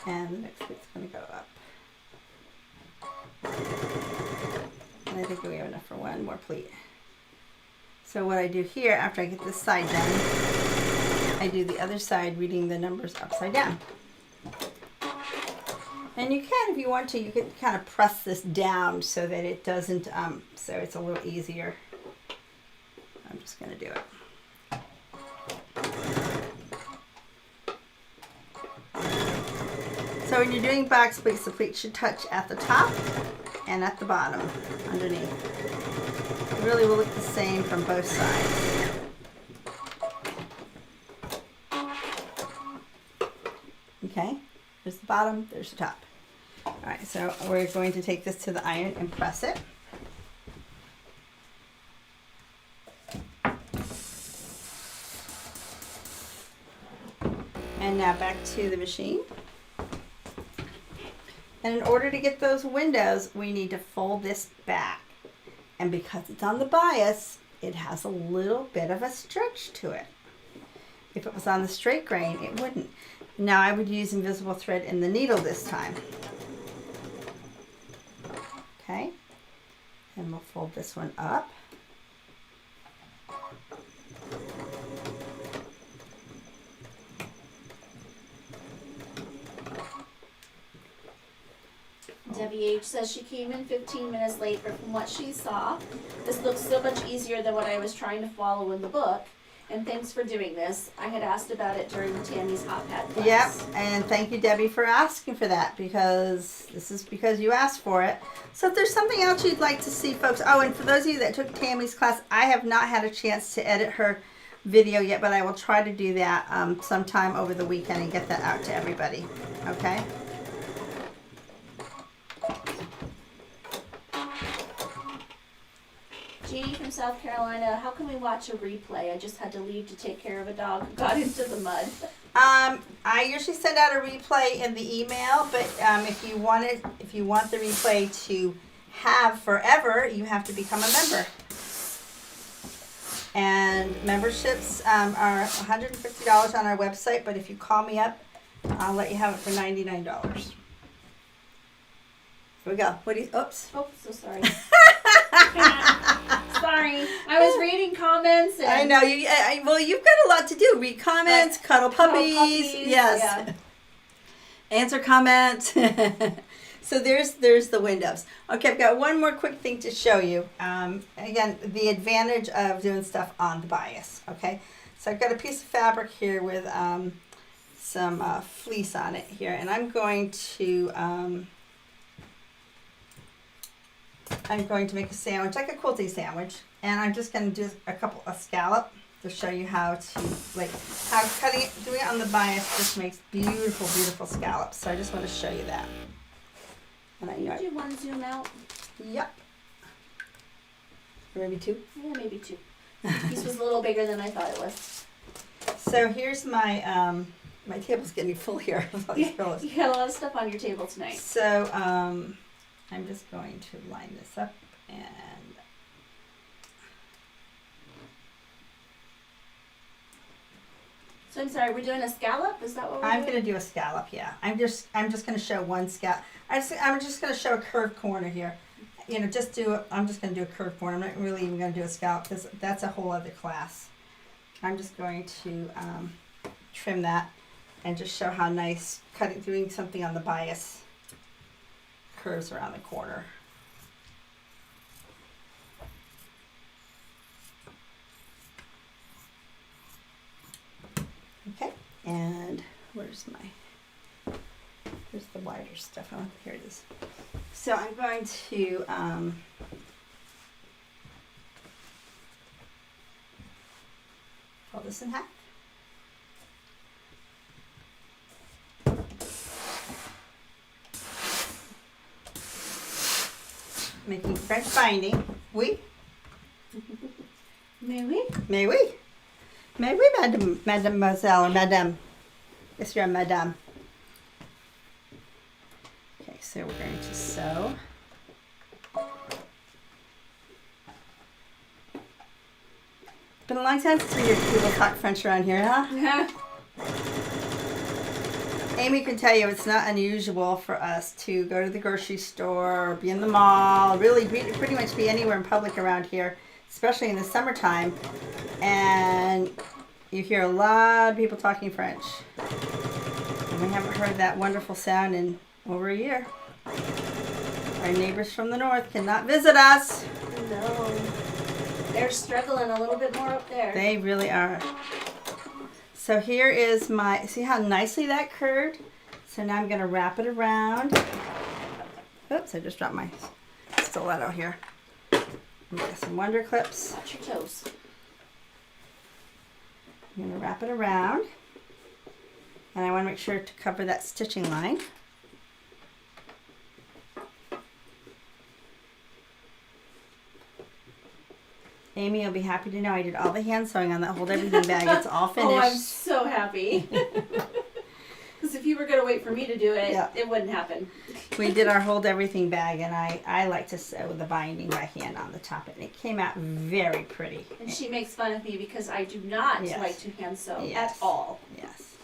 Speaker 1: And the next pleat's going to go up. I think we have enough for one more pleat. So what I do here, after I get this side done, I do the other side reading the numbers upside down. And you can, if you want to, you can kind of press this down so that it doesn't, so it's a little easier. I'm just going to do it. So when you're doing box pleats, the pleat should touch at the top and at the bottom underneath. It really will look the same from both sides. Okay, there's the bottom, there's the top. All right, so we're going to take this to the iron and press it. And now back to the machine. And in order to get those windows, we need to fold this back. And because it's on the bias, it has a little bit of a stretch to it. If it was on the straight grain, it wouldn't. Now I would use invisible thread in the needle this time. Okay, and we'll fold this one up.
Speaker 2: Debbie H says she came in 15 minutes late, but from what she saw, this looks so much easier than what I was trying to follow in the book. And thanks for doing this. I had asked about it during Tammy's hot pad class.
Speaker 1: Yep, and thank you, Debbie, for asking for that, because this is because you asked for it. So if there's something else you'd like to see, folks. Oh, and for those of you that took Tammy's class, I have not had a chance to edit her video yet, but I will try to do that sometime over the weekend and get that out to everybody. Okay?
Speaker 2: Jeannie from South Carolina, how can we watch a replay? I just had to leave to take care of a dog who got into the mud.
Speaker 1: I usually send out a replay in the email, but if you want the replay to have forever, you have to become a member. And memberships are $150 on our website, but if you call me up, I'll let you have it for $99. Here we go. What do you? Oops.
Speaker 2: Oh, so sorry. Sorry, I was reading comments. And
Speaker 1: I know you. Well, you've got a lot to do. Read comments, cuddle puppies. Yes.
Speaker 2: Yeah.
Speaker 1: Answer comments. So there's the windows. Okay, I've got one more quick thing to show you. Again, the advantage of doing stuff on the bias. Okay, so I've got a piece of fabric here with some fleece on it here, and I'm going to make a sandwich, like a quilting sandwich, and I'm just going to do a scallop to show you how to, like, how doing it on the bias just makes beautiful, beautiful scallops. So I just want to show you that. And I know.
Speaker 2: Do you want to zoom out?
Speaker 1: Yep. Or maybe two.
Speaker 2: Yeah, maybe two. This was a little bigger than I thought it was.
Speaker 1: So here's my my table's getting full here.
Speaker 2: You got a lot of stuff on your table tonight.
Speaker 1: So I'm just going to line this up and
Speaker 2: so I'm sorry, we're doing a scallop? Is that what we're doing?
Speaker 1: I'm going to do a scallop, yeah. I'm just going to show one scallop. I'm just going to show a curved corner here. You know, I'm just going to do a curved corner. I'm not really even going to do a scallop because that's a whole other class. I'm just going to trim that and just show how nice doing something on the bias curves around the corner. Okay, and where's the wider stuff? Oh, here it is. So I'm going to fold this in half. Making French binding. Oui?
Speaker 2: May we?
Speaker 1: May we? May we, mademoiselle, or madame? Yes, you're a madame. Okay, so we're going to sew. Been a long time since we people talk French around here, huh?
Speaker 2: Yeah.
Speaker 1: Amy can tell you it's not unusual for us to go to the grocery store or be in the mall, really pretty much be anywhere in public around here, especially in the summertime, and you hear a lot of people talking French. And we haven't heard that wonderful sound in over a year. Our neighbors from the north cannot visit us.
Speaker 2: No. They're struggling a little bit more up there.
Speaker 1: They really are. So here is my, see how nicely that curved? So now I'm going to wrap it around. Oops, I just dropped my stiletto here. Get some wonder clips.
Speaker 2: Watch your toes.
Speaker 1: I'm going to wrap it around. And I want to make sure to cover that stitching line. Amy will be happy to know I did all the hand sewing on that Hold Everything bag. It's all finished.
Speaker 2: Oh, I'm so happy. Because if you were going to wait for me to do it, it wouldn't happen.
Speaker 1: We did our Hold Everything bag, and I like to sew the binding by hand on the top, and it came out very pretty.
Speaker 2: And she makes fun of me because I do not like to hand sew at all.
Speaker 1: Yes.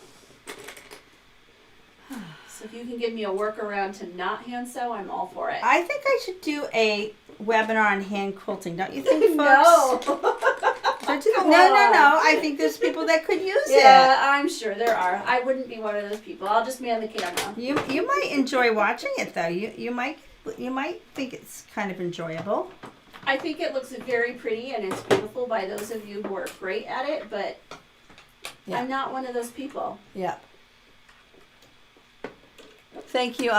Speaker 2: So if you can give me a workaround to not hand sew, I'm all for it.
Speaker 1: I think I should do a webinar on hand quilting. Don't you think, folks?
Speaker 2: No.
Speaker 1: Don't you think? No. I think there's people that could use it.
Speaker 2: Yeah, I'm sure there are. I wouldn't be one of those people. I'll just man the camera.
Speaker 1: You might enjoy watching it though. You might think it's kind of enjoyable.
Speaker 2: I think it looks very pretty and it's beautiful by those of you who are great at it, but I'm not one of those people.
Speaker 1: Yeah. Thank you,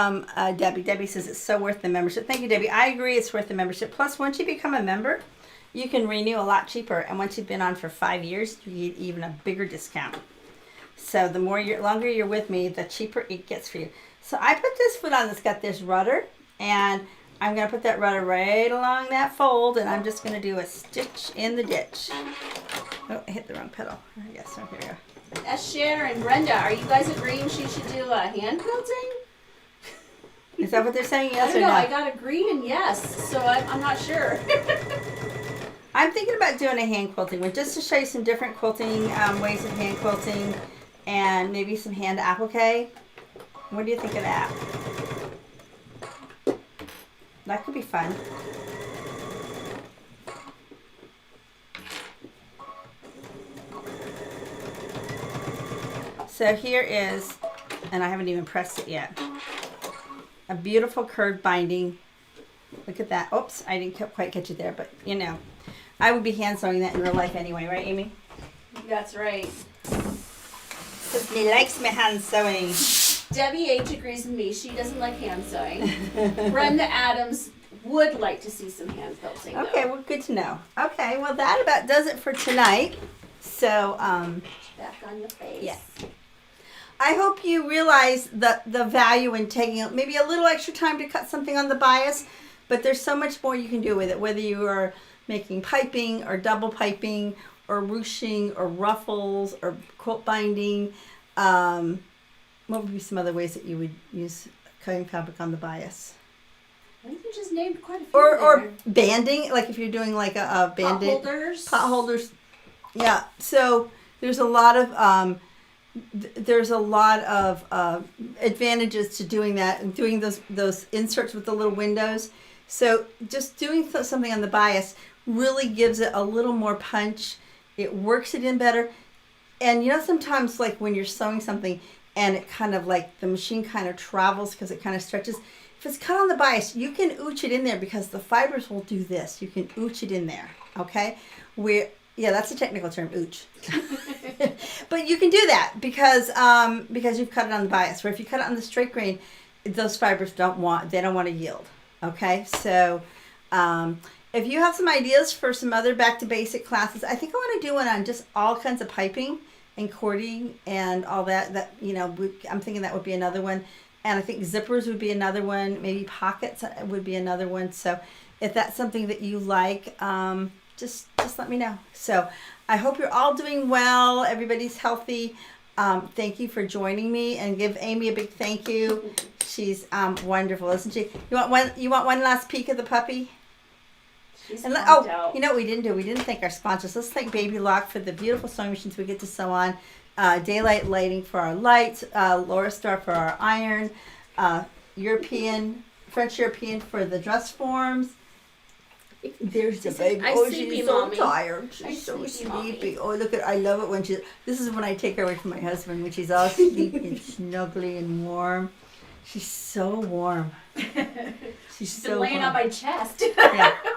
Speaker 1: Debbie. Debbie says it's so worth the membership. Thank you, Debbie. I agree it's worth the membership. Plus, once you become a member, you can renew a lot cheaper. And once you've been on for 5 years, you get even a bigger discount. So the longer you're with me, the cheaper it gets for you. So I put this foot on that's got this rudder. And I'm going to put that rudder right along that fold. And I'm just going to do a stitch in the ditch. Oh, I hit the wrong pedal. I guess. So here we go.
Speaker 2: Cher and Brenda, are you guys agreeing she should do a hand quilting?
Speaker 1: Is that what they're saying? Yes
Speaker 2: I don't
Speaker 1: or
Speaker 2: know.
Speaker 1: no?
Speaker 2: I got a green and yes, so I'm not sure.
Speaker 1: I'm thinking about doing a hand quilting one just to show you some different quilting ways of hand quilting and maybe some hand applique. What do you think of that? That could be fun. So here is, and I haven't even pressed it yet, a beautiful curved binding. Look at that. Oops, I didn't quite get you there, but you know, I would be hand sewing that in real life anyway, right, Amy?
Speaker 2: That's right.
Speaker 1: Because me likes my hand sewing.
Speaker 2: Debbie H agrees with me. She doesn't like hand sewing. Brenda Adams would like to see some hand quilting.
Speaker 1: Okay, well, good to know. Okay, well, that about does it for tonight. So,
Speaker 2: back on your face.
Speaker 1: Yeah. I hope you realize the value in taking maybe a little extra time to cut something on the bias, but there's so much more you can do with it, whether you are making piping or double piping or ruching or ruffles or quilt binding. What would be some other ways that you would use cutting fabric on the bias?
Speaker 2: I think you just named quite a few.
Speaker 1: Or banding, like if you're doing like a banded. Pot holders. Yeah, so there's a lot of advantages to doing that and doing those inserts with the little windows. So just doing something on the bias really gives it a little more punch. It works it in better. And you know, sometimes like when you're sewing something and it kind of like the machine kind of travels because it kind of stretches. If it's cut on the bias, you can ooch it in there because the fibers will do this. You can ooch it in there, okay? Yeah, that's a technical term, ooch. But you can do that because you've cut it on the bias. Where if you cut it on the straight grain, those fibers don't want to yield. Okay, so if you have some ideas for some other back to basic classes, I think I want to do one on just all kinds of piping and cording and all that. That I'm thinking that would be another one. And I think zippers would be another one. Maybe pockets would be another one. So if that's something that you like, just let me know. So I hope you're all doing well. Everybody's healthy. Thank you for joining me, and give Amy a big thank you. She's wonderful, isn't she? You want one last peek of the puppy?
Speaker 2: Out.
Speaker 1: You know what we didn't do? We didn't thank our sponsors. Let's thank Baby Lock for the beautiful sewing machines we get to sew on. Daylight Lighting for our lights. Laura Star for our iron. French European for the dress forms. There's the
Speaker 2: She says,
Speaker 1: baby.
Speaker 2: "I'm
Speaker 1: Oh,
Speaker 2: sleepy,
Speaker 1: she's so
Speaker 2: Mommy.
Speaker 1: tired. She's
Speaker 2: I'm
Speaker 1: so
Speaker 2: sleepy, Mommy."
Speaker 1: sleepy. Oh, look at, I love it when this is when I take her away from my husband, when she's all sleepy and snuggly and warm. She's so warm. She's
Speaker 2: She's
Speaker 1: so
Speaker 2: been laying
Speaker 1: warm.
Speaker 2: on my chest.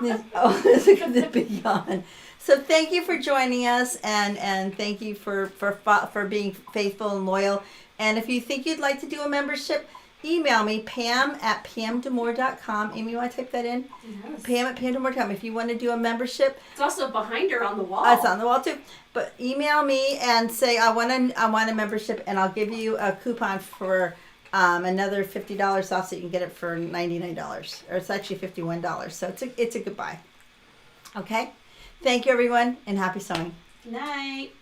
Speaker 1: Yeah. Oh, look at the big yawn. So thank you for joining us, and thank you for being faithful and loyal. And if you think you'd like to do a membership, email me, pam@pamdemore.com. Amy, you want to type that in?
Speaker 2: Yes.
Speaker 1: Pam@pamdemore.com. If you want to do a membership,
Speaker 2: It's also behind her on the wall.
Speaker 1: it's on the wall too. But email me and say I want a membership, and I'll give you a coupon for another $50 off, so you can get it for $99, or it's actually $51. So it's a good buy. Okay. Thank you, everyone, and happy sewing.
Speaker 2: Good night.